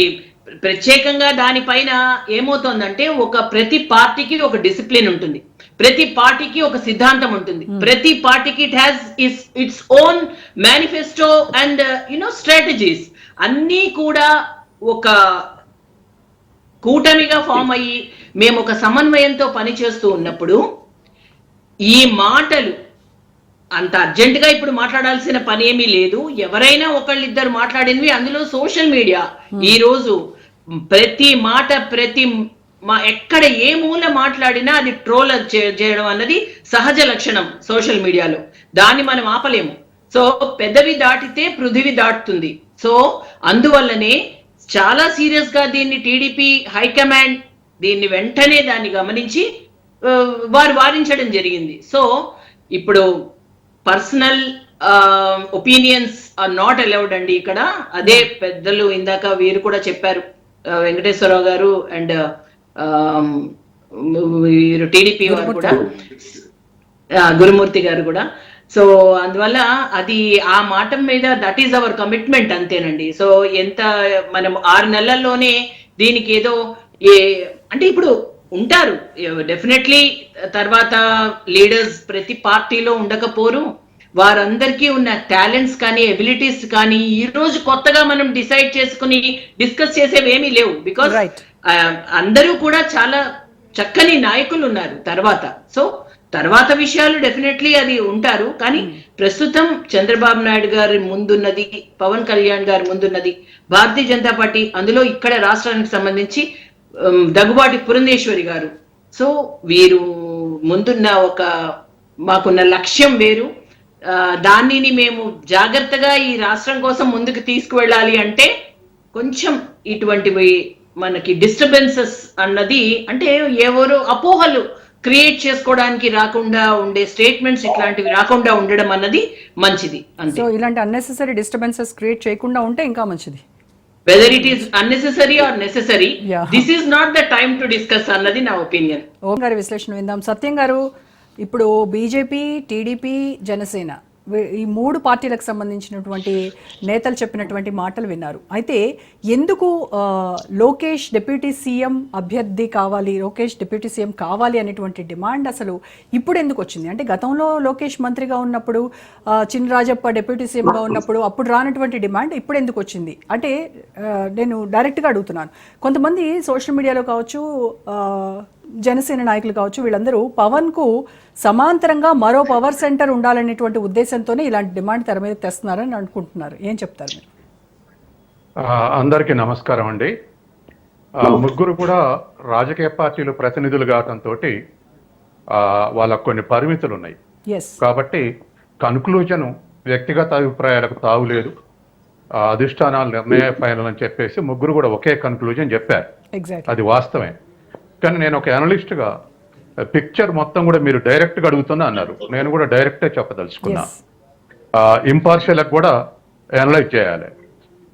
ప్రత్యేకంగా దానిపైన ఏమవుతోందంటే ప్రతి పార్టీకి ఒక డిసిప్లిన్ ఉంటుంది, ప్రతి పార్టీకి ఒక సిద్ధాంతం ఉంటుంది, ప్రతి పార్టీకి it has its own manifesto and strategies అన్నీ కూడా ఒక కూటమిగా ఫామ్ అయ్యి మేము ఒక సమన్వయంతో పనిచేస్తూ ఉన్నప్పుడు ఈ మాటలు అంత అర్జెంట్ గా ఇప్పుడు మాట్లాడాల్సిన పని ఏమీ లేదు. ఎవరైనా ఒకళ్ళిద్దరు మాట్లాడినవి అందులో సోషల్ మీడియా ఈ రోజు ప్రతి మాట ఎక్కడ ఏ మూల మాట్లాడినా అది ట్రోల్ చేయడం అన్నది సహజ లక్షణం సోషల్ మీడియాలో, దాన్ని మనం ఆపలేము. సో పెదవి దాటితే పృథివి దాటుతుంది. సో అందువల్లనే చాలా సీరియస్ గా దీన్ని టీడీపీ హైకమాండ్ దీన్ని వెంటనే దాన్ని గమనించి వారు వారించడం జరిగింది. సో ఇప్పుడు personal opinions are not allowed అండి ఇక్కడ. అదే పెద్దలు ఇందాక వీరు కూడా చెప్పారు, వెంకటేశ్వరరావు గారు అండ్ టీడీపీ వారు కూడా, గురుమూర్తి గారు కూడా. సో అందువల్ల అది ఆ మాట మీద దట్ ఈస్ అవర్ కమిట్మెంట్ అంతేనండి. సో ఎంత మనం 6 నెలల్లోనే దీనికి ఏదో అంటే ఇప్పుడు ఉంటారు డెఫినెట్లీ తర్వాత లీడర్స్ ప్రతి పార్టీలో ఉండకపోరు, వారందరికీ ఉన్న టాలెంట్స్ కానీ ఎబిలిటీస్ కానీ ఈ రోజు కొత్తగా మనం డిసైడ్ చేసుకుని డిస్కస్ చేసేవి ఏమీ లేవు. బికాస్ అందరూ కూడా చాలా చక్కని నాయకులు ఉన్నారు తర్వాత. సో తర్వాత విషయాలు డెఫినెట్లీ అది ఉంటారు, కానీ ప్రస్తుతం చంద్రబాబు నాయుడు గారి ముందున్నది, పవన్ కళ్యాణ్ గారి ముందున్నది భారతీయ జనతా పార్టీ, అందులో ఇక్కడ రాష్ట్రానికి సంబంధించి దగ్గుబాటి పురంధేశ్వరి గారు. సో వీరు ముందున్న మాకున్న లక్ష్యం వేరు, దానిని మేము జాగ్రత్తగా ఈ రాష్ట్రం కోసం ముందుకు తీసుకువెళ్ళాలి అంటే కొంచెం ఇటువంటివి మనకి డిస్టర్బెన్సెస్ అన్నది అంటే ఎవరు అపోహలు క్రియేట్ చేసుకోవడానికి రాకుండా ఉండే స్టేట్మెంట్స్ ఇట్లాంటివి రాకుండా ఉండడం అన్నది మంచిది. సో ఇలాంటి అన్నెసెసరీ డిస్టర్బెన్సెస్ క్రియేట్ చేయకుండా ఉంటే ఇంకా మంచిది. Whether it is unnecessary or necessary, this is not the time to discuss అన్నది నా ఒపీనియన్. ఓం గారి విశ్లేషణ విందాం. సత్యం గారు, ఇప్పుడు బీజేపీ, టీడీపీ, జనసేన ఈ 3 పార్టీలకు సంబంధించినటువంటి నేతలు చెప్పినటువంటి మాటలు విన్నారు. అయితే ఎందుకు లోకేష్ డిప్యూటీ సీఎం అభ్యర్థి కావాలి, లోకేష్ డిప్యూటీ సీఎం కావాలి అనేటువంటి డిమాండ్ అసలు ఇప్పుడు ఎందుకు వచ్చింది? అంటే గతంలో లోకేష్ మంత్రిగా ఉన్నప్పుడు, చినరాజప్ప డిప్యూటీ సీఎంగా ఉన్నప్పుడు అప్పుడు రానటువంటి డిమాండ్ ఇప్పుడు ఎందుకు వచ్చింది అంటే నేను డైరెక్ట్గా అడుగుతున్నాను. కొంతమంది సోషల్ మీడియాలో కావచ్చు, జనసేన నాయకులు కావచ్చు, వీళ్ళందరూ పవన్కు సమాంతరంగా మరో పవర్ సెంటర్ ఉండాలనేటువంటి ఉద్దేశంతోనే ఇలాంటి డిమాండ్ తెర మీద తెస్తున్నారని అనుకుంటున్నారు. ఏం చెప్తారు మీరు? అందరికీ నమస్కారం అండి. ముగ్గురు కూడా రాజకీయ పార్టీలు ప్రతినిధులు కావడంతో వాళ్ళకు కొన్ని పరిమితులు ఉన్నాయి. కాబట్టి కన్క్లూజన్ వ్యక్తిగత అభిప్రాయాలకు తావులేదు. అధిష్టానాలు నిర్ణయ ఫైనల్ అని చెప్పేసి ముగ్గురు కూడా ఒకే కన్క్లూజన్ చెప్పారు. ఎగ్జాక్ట్లీ. అది వాస్తవమే. కానీ నేను ఒక అనలిస్ట్గా పిక్చర్ మొత్తం కూడా మీరు డైరెక్ట్గా అడుగుతున్నా అన్నారు. నేను కూడా డైరెక్టే చెప్పదలుచుకున్నా. ఇంపార్షియల్కి కూడా అనలైజ్ చేయాలి.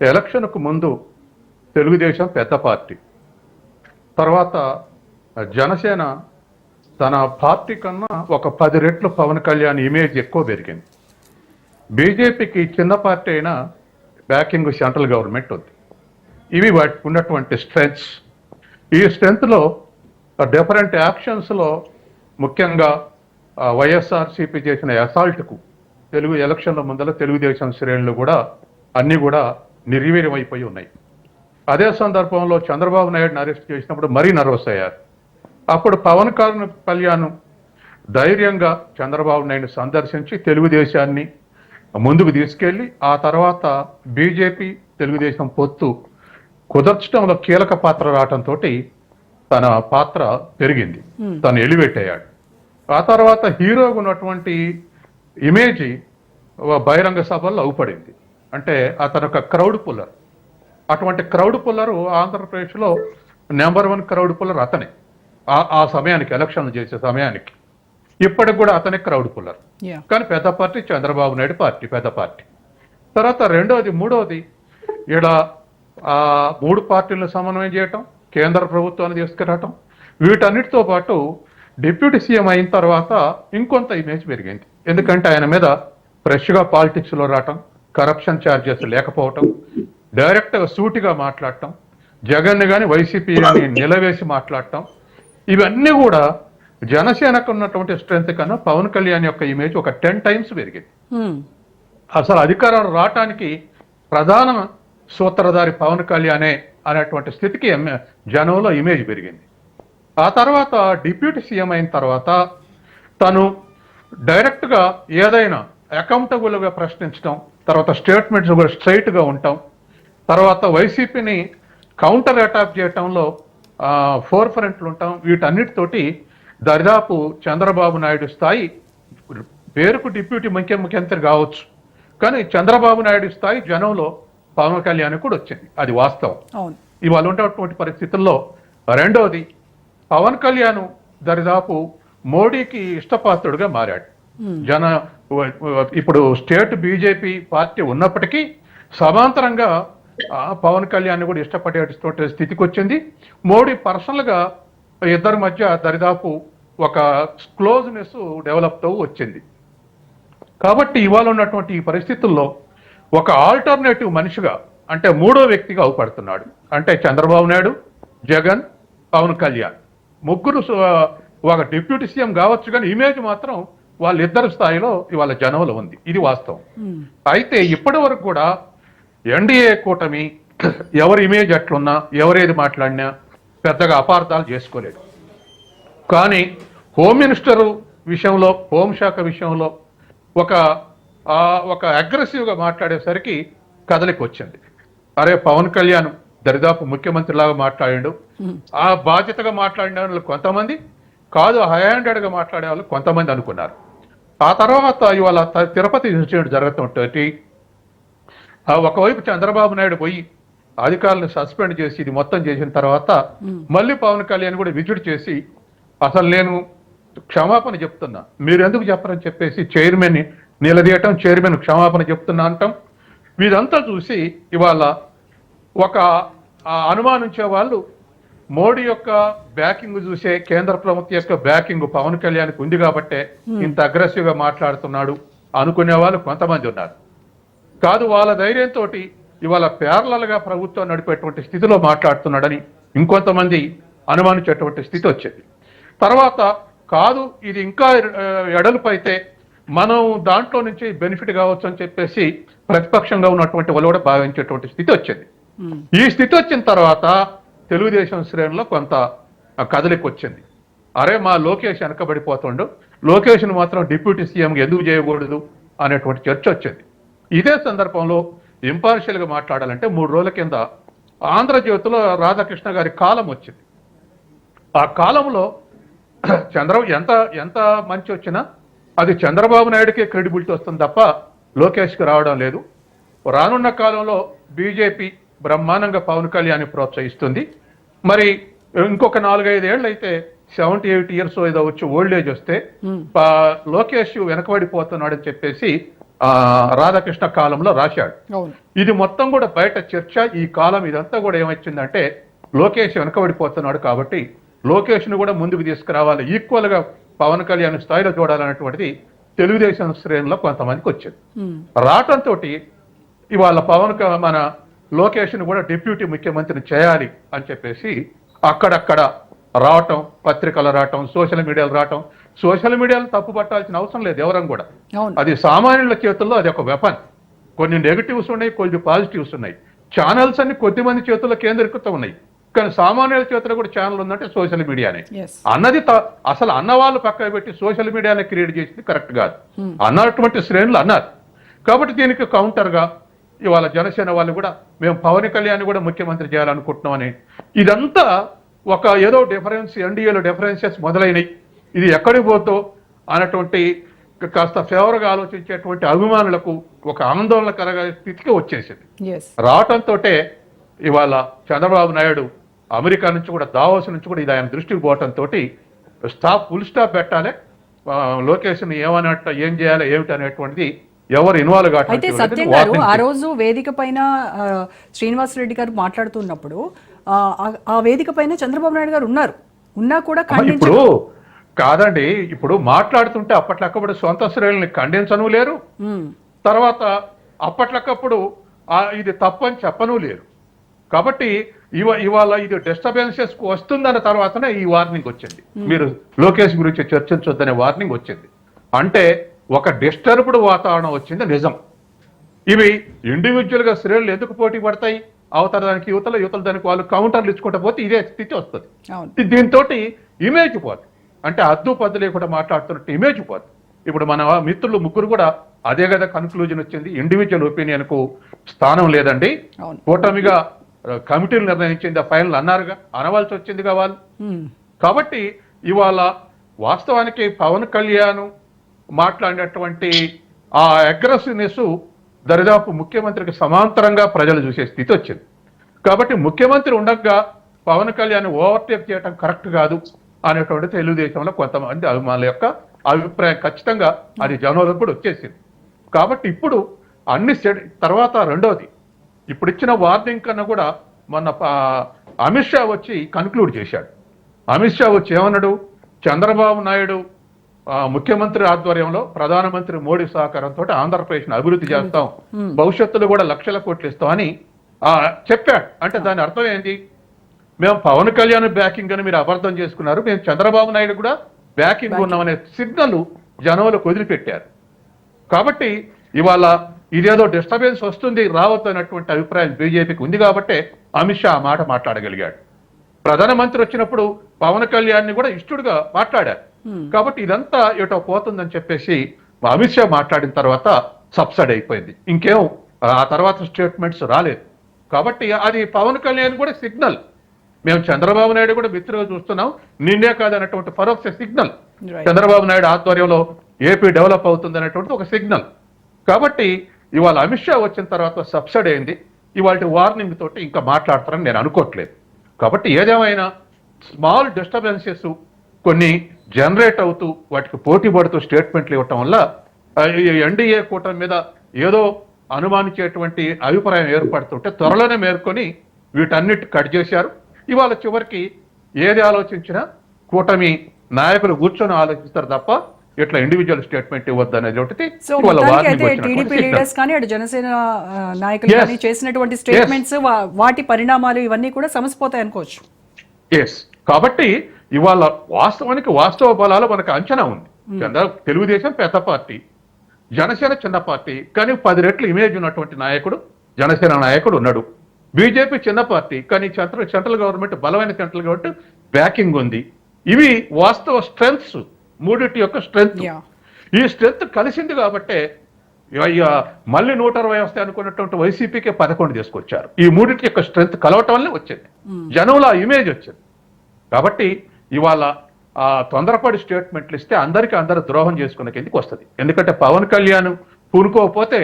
ఎలక్షన్కు ముందు తెలుగుదేశం పెద్ద పార్టీ, తర్వాత జనసేన తన పార్టీ కన్నా ఒక 10 రెట్లు పవన్ కళ్యాణ్ ఇమేజ్ ఎక్కువ పెరిగింది. బీజేపీకి చిన్న పార్టీ అయినా బ్యాకింగ్ సెంట్రల్ గవర్నమెంట్ ఉంది. ఇవి వాటికి ఉన్నటువంటి స్ట్రెంగ్స్. ఈ స్ట్రెంగ్త్లో డిఫరెంట్ యాక్షన్స్లో ముఖ్యంగా వైఎస్ఆర్సీపీ చేసిన అసాల్ట్కు తెలుగు ఎలక్షన్ల ముందర తెలుగుదేశం శ్రేణులు కూడా అన్నీ కూడా నిర్వీర్యమైపోయి ఉన్నాయి. అదే సందర్భంలో చంద్రబాబు నాయుడుని అరెస్ట్ చేసినప్పుడు మరీ నర్వస్ అయ్యారు. అప్పుడు పవన్ కళ్యాణ్ ధైర్యంగా చంద్రబాబు నాయుడు సందర్శించి తెలుగుదేశాన్ని ముందుకు తీసుకెళ్లి ఆ తర్వాత బీజేపీ తెలుగుదేశం పొత్తు కుదర్చడంలో కీలక పాత్ర రావడంతో తన పాత్ర పెరిగింది. తను ఎలివేట్ అయ్యాడు. ఆ తర్వాత హీరోగా ఉన్నటువంటి ఇమేజ్ బహిరంగ సభల్లో అవుపడింది. అంటే అతను ఒక క్రౌడ్ పుల్లర్. అటువంటి క్రౌడ్ పుల్లరు ఆంధ్రప్రదేశ్లో నెంబర్ 1 క్రౌడ్ పుల్లర్ అతనే. ఆ సమయానికి ఎలక్షన్లు చేసే సమయానికి ఇప్పటికి కూడా అతనే క్రౌడ్ పుల్లర్. కానీ పెద్ద పార్టీ చంద్రబాబు నాయుడు పార్టీ, పెద్ద పార్టీ. తర్వాత మూడవది ఇలా 3 పార్టీలను సమన్వయం చేయటం, కేంద్ర ప్రభుత్వాన్ని తీసుకురావటం, వీటన్నిటితో పాటు డిప్యూటీ సీఎం అయిన తర్వాత ఇంకొంత ఇమేజ్ పెరిగింది. ఎందుకంటే ఆయన మీద ఫ్రెష్గా పాలిటిక్స్లో రావటం, కరప్షన్ ఛార్జెస్ లేకపోవటం, డైరెక్ట్గా సూటిగా మాట్లాడటం, జగన్ కానీ వైసీపీ కానీ నిలవేసి మాట్లాడటం, ఇవన్నీ కూడా జనసేనకు ఉన్నటువంటి స్ట్రెంత్ కన్నా పవన్ కళ్యాణ్ యొక్క ఇమేజ్ ఒక 10 టైమ్స్ పెరిగింది. అసలు అధికారం రావటానికి ప్రధాన సూత్రధారి పవన్ కళ్యాణే అనేటువంటి స్థితికి జనంలో ఇమేజ్ పెరిగింది. ఆ తర్వాత డిప్యూటీ సీఎం అయిన తర్వాత తను డైరెక్ట్గా ఏదైనా అకౌంటబుల్గా ప్రశ్నించడం, తర్వాత స్టేట్మెంట్స్ కూడా స్ట్రైట్గా ఉంటాం, తర్వాత వైసీపీని కౌంటర్ అటాక్ చేయటంలో ఫోర్ ఫ్రంట్లు ఉంటాం, వీటన్నిటితోటి దరిదాపు చంద్రబాబు నాయుడు స్థాయి, పేరుకు డిప్యూటీ ముఖ్యమంత్రి కావచ్చు కానీ చంద్రబాబు నాయుడు స్థాయి జనంలో పవన్ కళ్యాణ్ కూడా వచ్చింది. అది వాస్తవం. ఇవాళ ఉన్నటువంటి పరిస్థితుల్లో రెండోది పవన్ కళ్యాణ్ దరిదాపు మోడీకి ఇష్టపాత్రుడుగా మారాడు. ఇప్పుడు స్టేట్ బీజేపీ పార్టీ ఉన్నప్పటికీ సమాంతరంగా పవన్ కళ్యాణ్ కూడా ఇష్టపడేటువంటి స్థితికి వచ్చింది. మోడీ పర్సనల్గా ఇద్దరి మధ్య దరిదాపు ఒక క్లోజ్నెస్ డెవలప్ అవు వచ్చింది. కాబట్టి ఇవాళ ఉన్నటువంటి ఈ పరిస్థితుల్లో ఒక ఆల్టర్నేటివ్ మనిషిగా, అంటే మూడో వ్యక్తిగా అవుపడుతున్నాడు. అంటే చంద్రబాబు నాయుడు, జగన్, పవన్ కళ్యాణ్ ముగ్గురు ఒక డిప్యూటీ సీఎం కావచ్చు కానీ ఇమేజ్ మాత్రం వాళ్ళిద్దరు స్థాయిలో ఇవాళ జనంలో ఉంది. ఇది వాస్తవం. అయితే ఇప్పటి వరకు కూడా ఎన్డీఏ కూటమి ఎవరి ఇమేజ్ ఎట్లున్నా, ఎవరేది మాట్లాడినా పెద్దగా అపార్థాలు చేసుకోలేదు. కానీ హోమ్ మినిస్టర్ విషయంలో, హోంశాఖ విషయంలో ఒక అగ్రెసివ్గా మాట్లాడేసరికి కదలికి వచ్చింది. అరే పవన్ కళ్యాణ్ దరిదాపు ముఖ్యమంత్రి లాగా మాట్లాడాడు, ఆ బాధ్యతగా మాట్లాడిన వాళ్ళు కొంతమంది, కాదు హైహ్యాండెడ్గా మాట్లాడే వాళ్ళు కొంతమంది అనుకున్నారు. ఆ తర్వాత ఇవాళ తిరుపతి ఇన్సిడెంట్ జరుగుతుంటే ఒకవైపు చంద్రబాబు నాయుడు పోయి అధికారులను సస్పెండ్ చేసి ఇది మొత్తం చేసిన తర్వాత మళ్ళీ పవన్ కళ్యాణ్ కూడా విజిట్ చేసి అసలు నేను క్షమాపణ చెప్తున్నా, మీరు ఎందుకు చెప్పరని చెప్పేసి చైర్మన్ నిలదీయటం, చైర్మన్ క్షమాపణ చెప్తున్నా అంటాం. వీరంతా చూసి ఇవాళ ఒక అనుమానించే వాళ్ళు మోడీ యొక్క బ్యాకింగ్ చూసే, కేంద్ర ప్రభుత్వం యొక్క బ్యాకింగ్ పవన్ కళ్యాణ్కి ఉంది కాబట్టే ఇంత అగ్రెసివ్ గా మాట్లాడుతున్నాడు అనుకునే వాళ్ళు కొంతమంది ఉన్నారు. కాదు వాళ్ళ ధైర్యంతో ఇవాళ ప్యారలల్ గా ప్రభుత్వం నడిపేటువంటి స్థితిలో మాట్లాడుతున్నాడని ఇంకొంతమంది అనుమానించేటువంటి స్థితి వచ్చింది. తర్వాత కాదు ఇది ఇంకా ఎడలుపు అయితే మనం దాంట్లో నుంచి బెనిఫిట్ కావచ్చు అని చెప్పేసి ప్రతిపక్షంగా ఉన్నటువంటి వాళ్ళు కూడా భావించేటువంటి స్థితి వచ్చింది. ఈ స్థితి వచ్చిన తర్వాత తెలుగుదేశం శ్రేణిలో కొంత కదలికి వచ్చింది. అరే మా లోకేష్ వెనకబడిపోతుండు, లోకేష్ను మాత్రం డిప్యూటీ సీఎంగా ఎందుకు చేయకూడదు అనేటువంటి చర్చ వచ్చింది. ఇదే సందర్భంలో ఇంపార్షియల్గా మాట్లాడాలంటే 3 రోజుల కింద ఆంధ్రజ్యోతిలో రాధాకృష్ణ గారి కాలం వచ్చింది. ఆ కాలంలో ఎంత మంచి వచ్చినా అది చంద్రబాబు నాయుడుకే క్రెడిబిలిటీ వస్తుంది తప్ప లోకేష్కి రావడం లేదు. రానున్న కాలంలో బీజేపీ బ్రహ్మాండంగా పవన్ కళ్యాణ్ ప్రోత్సహిస్తుంది. మరి ఇంకొక 4-5 ఏళ్ళు అయితే 78 ఇయర్స్ ఏదో వచ్చి ఓల్డ్ ఏజ్ వస్తే లోకేష్ వెనకబడిపోతున్నాడని చెప్పేసి రాధాకృష్ణ కాలంలో రాశాడు. ఇది మొత్తం కూడా బయట చర్చ. ఈ కాలం ఇదంతా కూడా ఏమొచ్చిందంటే లోకేష్ వెనకబడిపోతున్నాడు కాబట్టి లోకేష్ ను కూడా ముందుకు తీసుకురావాలి, ఈక్వల్ గా పవన్ కళ్యాణ్ స్థాయిలో చూడాలన్నటువంటిది తెలుగుదేశం శ్రేణుల్లో కొంతమందికి వచ్చింది. రావటంతో ఇవాళ మన లోకేష్ ను కూడా డిప్యూటీ ముఖ్యమంత్రిని చేయాలి అని చెప్పేసి అక్కడక్కడ రావటం, పత్రికలు రావటం, సోషల్ మీడియాలు రావటం. సోషల్ మీడియాలో తప్పు పట్టాల్సిన అవసరం లేదు ఎవరం కూడా. అది సామాన్యుల చేతుల్లో అది ఒక వెపన్. కొన్ని నెగటివ్స్ ఉన్నాయి, కొన్ని పాజిటివ్స్ ఉన్నాయి. ఛానల్స్ అన్ని కొద్దిమంది చేతుల్లో కేంద్రీకృతం ఉన్నాయి, కానీ సామాన్యుల చేతుల్లో కూడా ఛానల్ ఉందంటే సోషల్ మీడియానే అన్నది. అసలు అన్నవాళ్ళు పక్కన పెట్టి సోషల్ మీడియానే క్రియేట్ చేసింది కరెక్ట్ కాదు అన్నటువంటి శ్రేణులు అన్నారు. కాబట్టి దీనికి కౌంటర్ గా ఇవాళ జనసేన వాళ్ళు కూడా మేము పవన్ కళ్యాణ్ కూడా ముఖ్యమంత్రి చేయాలనుకుంటున్నామని, ఇదంతా ఒక ఏదో డిఫరెన్స్, ఎన్డీఏలో డిఫరెన్సెస్ మొదలైనవి, ఇది ఎక్కడికి పోతో అన్నటువంటి కాస్త ఫేవర్గా ఆలోచించేటువంటి అభిమానులకు ఒక ఆందోళనకర స్థితికి వచ్చేసింది. రావటంతో ఇవాళ చంద్రబాబు నాయుడు అమెరికా నుంచి కూడా, దావోస్ నుంచి కూడా ఇది ఆయన దృష్టికి పోవటంతో ఫుల్ స్టాప్ పెట్టాలి, లోకేష్ని ఏం చేయాలి ఏమిటి అనేటువంటిది ఎవరు ఇన్వాల్వ్ కావట్లేదు. అయితే సత్యం గారు ఆ రోజు వేదిక పైన శ్రీనివాస్ రెడ్డి గారు మాట్లాడుతున్నప్పుడు ఆ వేదిక పైన చంద్రబాబు నాయుడు గారు ఉన్నా కూడా ఇప్పుడు కాదండి, ఇప్పుడు మాట్లాడుతుంటే అప్పట్లక్కప్పుడు సొంత శ్రేణుల్ని ఖండించను లేరు, తర్వాత అప్పట్లక్కప్పుడు ఇది తప్పని చెప్పను లేరు. కాబట్టి ఇవాళ ఇది డిస్టర్బెన్సెస్ వస్తుందన్న తర్వాతనే ఈ వార్నింగ్ వచ్చింది. మీరు లోకేష్ గురించి చర్చించొద్దనే వార్నింగ్ వచ్చింది. అంటే ఒక డిస్టర్బ్డ్ వాతావరణం వచ్చింది నిజం. ఇవి ఇండివిజువల్ గా శ్రేణులు ఎందుకు పోటీ పడతాయి? అవతల దానికి యువతల దానికి వాళ్ళు కౌంటర్లు ఇచ్చుకుంటా పోతే ఇదే స్థితి వస్తుంది. దీంతో ఇమేజ్ పోతుంది. అంటే అద్దు పద్దు లేకుండా మాట్లాడుతున్నట్టు ఇమేజ్ పోతుంది. ఇప్పుడు మన మిత్రులు ముగ్గురు కూడా అదే కదా కన్క్లూజన్ వచ్చింది. ఇండివిజువల్ ఒపీనియన్ కు స్థానం లేదండి, కూటమిగా కమిటీలు నిర్ణయించింది ఆ ఫైనల్ అన్నారుగా, అనవలసి వచ్చిందిగా వాళ్ళు. కాబట్టి ఇవాళ వాస్తవానికి పవన్ కళ్యాణ్ మాట్లాడినటువంటి ఆ అగ్రెసివ్నెస్ దరిదాపు ముఖ్యమంత్రికి సమాంతరంగా ప్రజలు చూసే స్థితి వచ్చింది. కాబట్టి ముఖ్యమంత్రి ఉండగా పవన్ కళ్యాణ్ ఓవర్టేక్ చేయడం కరెక్ట్ కాదు అనేటువంటి తెలుగుదేశంలో కొంతమంది అభిమానుల యొక్క అభిప్రాయం ఖచ్చితంగా అది జనంలో కూడా వచ్చేసింది. కాబట్టి ఇప్పుడు అన్ని తర్వాత రెండోది, ఇప్పుడు ఇచ్చిన వార్నింగ్ కన్నా కూడా మొన్న అమిత్ షా వచ్చి కన్క్లూడ్ చేశాడు. అమిత్ షా వచ్చి ఏమన్నాడు? చంద్రబాబు నాయుడు ముఖ్యమంత్రి ఆధ్వర్యంలో ప్రధానమంత్రి మోడీ సహకారంతో ఆంధ్రప్రదేశ్ అభివృద్ధి చేస్తాం, భవిష్యత్తులో కూడా లక్షల కోట్లు ఇస్తామని చెప్పాడు. అంటే దాని అర్థం ఏంటి? మేము పవన్ కళ్యాణ్ బ్యాకింగ్ అని మీరు అబద్ధం చేసుకున్నారు, మేము చంద్రబాబు నాయుడు కూడా బ్యాకింగ్ ఉన్నామనే సిగ్నల్ జనంలో వదిలిపెట్టారు. కాబట్టి ఇవాళ ఇదేదో డిస్టర్బెన్స్ వస్తుంది రావద్దు అన్నటువంటి అభిప్రాయం బీజేపీకి ఉంది కాబట్టే అమిత్ షా ఆ మాట మాట్లాడగలిగాడు. ప్రధానమంత్రి వచ్చినప్పుడు పవన్ కళ్యాణ్ ని కూడా ఇష్టడుగా మాట్లాడారు. కాబట్టి ఇదంతా ఏటో పోతుందని చెప్పేసి అమిత్ షా మాట్లాడిన తర్వాత సబ్సైడ్ అయిపోయింది. ఇంకేం ఆ తర్వాత స్టేట్మెంట్స్ రాలేదు. కాబట్టి అది పవన్ కళ్యాణ్ కూడా సిగ్నల్, మేము చంద్రబాబు నాయుడు కూడా మిత్రుగా చూస్తున్నాం, నిన్నే కాదన్నటువంటి పరోక్ష సిగ్నల్. చంద్రబాబు నాయుడు ఆధ్వర్యంలో ఏపీ డెవలప్ అవుతుంది అనేటువంటి ఒక సిగ్నల్. కాబట్టి ఇవాళ అమిత్ షా వచ్చిన తర్వాత సబ్సైడ్ అయింది. ఇవాళ వార్నింగ్ తోటి ఇంకా మాట్లాడతారని నేను అనుకోవట్లేదు. కాబట్టి ఏదేమైనా స్మాల్ డిస్టర్బెన్సెస్ కొన్ని జనరేట్ అవుతూ వాటికి పోటీ పడుతూ స్టేట్మెంట్లు ఇవ్వటం వల్ల ఎన్డీఏ కూటమి మీద ఏదో అనుమానించేటువంటి అభిప్రాయం ఏర్పడుతుంటే త్వరలోనే మేర్కొని వీటన్నిటి కట్ చేశారు. ఇవాళ చివరికి ఏది ఆలోచించినా కూటమి నాయకులు కూర్చొని ఆలోచిస్తారు తప్ప ఇట్లా ఇండివిజువల్ స్టేట్మెంట్ ఇవ్వద్దు అనేది ఒకటి. టీడీపీ లీడర్స్ కానీ అటు జనసేన నాయకులు కానీ చేసినటువంటి స్టేట్మెంట్స్ వాటి పరిణామాలు ఇవన్నీ కూడా సమసిపోతాయి అనుకోవచ్చు. ఎస్, కాబట్టి ఇవాళ వాస్తవానికి వాస్తవ బలాలు మనకు అంచనా ఉంది. తెలుగుదేశం పెద్ద పార్టీ, జనసేన చిన్న పార్టీ, కానీ 10 రెట్లు ఇమేజ్ ఉన్నటువంటి నాయకుడు జనసేన నాయకుడు ఉన్నాడు. బీజేపీ చిన్న పార్టీ, కానీ సెంట్రల్ గవర్నమెంట్ బలమైన సెంట్రల్ గవర్నమెంట్ బ్యాకింగ్ ఉంది. ఇవి వాస్తవ స్ట్రెంగ్స్, మూడింటి యొక్క స్ట్రెంగ్త్. ఈ స్ట్రెంగ్త్ కలిసింది కాబట్టే మళ్ళీ 120 వస్తాయి అనుకున్నటువంటి వైసీపీకే 11 తీసుకొచ్చారు. ఈ మూడింటి యొక్క స్ట్రెంగ్త్ కలవటం వల్లే వచ్చింది, జనంలో ఆ ఇమేజ్ వచ్చింది. కాబట్టి ఇవాళ తొందరపడి స్టేట్మెంట్లు ఇస్తే అందరూ ద్రోహం చేసుకునే కిందకి వస్తుంది. ఎందుకంటే పవన్ కళ్యాణ్ పూనుకోకపోతే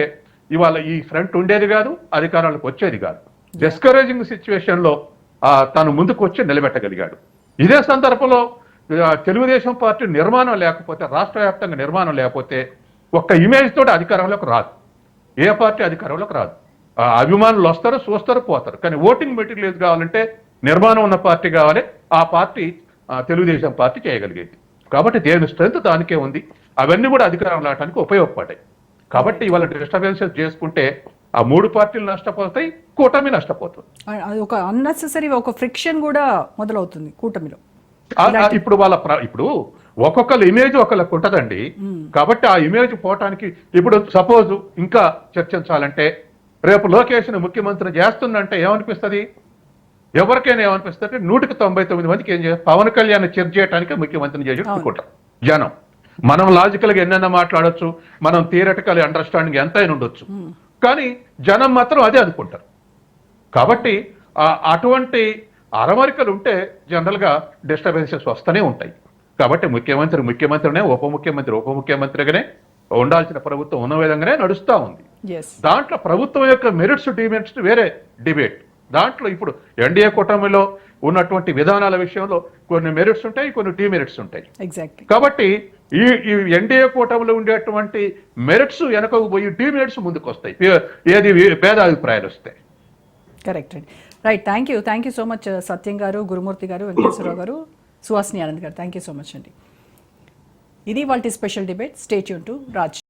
ఇవాళ ఈ ఫ్రంట్ ఉండేది కాదు, అధికారాలకు వచ్చేది కాదు. డిస్కరేజింగ్ సిచ్యువేషన్ లో తను ముందుకు వచ్చి నిలబెట్టగలిగాడు. ఇదే సందర్భంలో తెలుగుదేశం పార్టీ నిర్మాణం లేకపోతే, రాష్ట్ర వ్యాప్తంగా నిర్మాణం లేకపోతే ఒక్క ఇమేజ్ తోటి అధికారంలోకి రాదు. ఏ పార్టీ అధికారంలోకి రాదు. అభిమానులు వస్తారు, చూస్తారు, పోతారు. కానీ ఓటింగ్ మెటీరియల్ కావాలంటే నిర్మాణం ఉన్న పార్టీ కావాలి. ఆ పార్టీ తెలుగుదేశం పార్టీ చేయగలిగేది. కాబట్టి దేని స్ట్రెంత్ దానికే ఉంది. అవన్నీ కూడా అధికారం రావడానికి ఉపయోగపడ్డాయి. కాబట్టి ఇవాళ డిస్టర్బెన్సెస్ చేసుకుంటే ఆ 3 పార్టీలు నష్టపోతాయి, కూటమి నష్టపోతుంది. అది ఒక అన్నెసెసరీ ఒక ఫ్రిక్షన్ కూడా మొదలవుతుంది కూటమిలో. ఇప్పుడు ఇప్పుడు ఒక్కొక్కరు ఇమేజ్ ఒకళ్ళకు ఉంటదండి. కాబట్టి ఆ ఇమేజ్ పోవటానికి ఇప్పుడు సపోజ్ ఇంకా చర్చించాలంటే రేపు లోకేష్ ని ముఖ్యమంత్రి చేస్తుందంటే ఏమనిపిస్తుంది? ఎవరికైనా ఏమనిపిస్తుంది? 199 మందికి ఏం చేస్తారు? పవన్ కళ్యాణ్ చర్చ చేయడానికి ముఖ్యమంత్రిని చేసి అనుకుంటారు జనం. మనం లాజికల్ గా ఎన్నైనా మాట్లాడొచ్చు, మనం థియరటికల్ అండర్స్టాండింగ్ ఎంతైనా ఉండొచ్చు, కానీ జనం మాత్రం అదే అనుకుంటారు. కాబట్టి అటువంటి అరమరికలు ఉంటే జనరల్ గా డిస్టర్బెన్సెస్ వస్తూనే ఉంటాయి. కాబట్టి ముఖ్యమంత్రినే, ఉప ముఖ్యమంత్రిగానే ఉండాల్సిన ప్రభుత్వం ఉన్న విధంగానే నడుస్తూ ఉంది. దాంట్లో ప్రభుత్వం యొక్క మెరిట్స్ డిమెరిట్స్ వేరే డిబేట్. దాంట్లో ఇప్పుడు ఎన్డీఏ కూటమిలో ఉన్నటువంటి విధానాల విషయంలో కొన్ని మెరిట్స్ ఉంటాయి, కొన్ని డిమెరిట్స్ ఉంటాయి. కాబట్టి ఈ ఎన్డీఏ కూటమిలో ఉండేటువంటి మెరిట్స్ వెనకకు పోయి డిమెరిట్స్ ముందుకు వస్తాయి. ఏది భేదాభిప్రాయాలు వస్తాయి. కరెక్ట్ అండి. Right. Thank you so much Satyam garu, Gurumurthy గారు, వెంకటేశ్వరరావు గారు, సుహాసిని ఆనంద్ గారు. థ్యాంక్ యూ సో మచ్ అండి. ఇది వాళ్ళ special debate. Stay tune to Raj.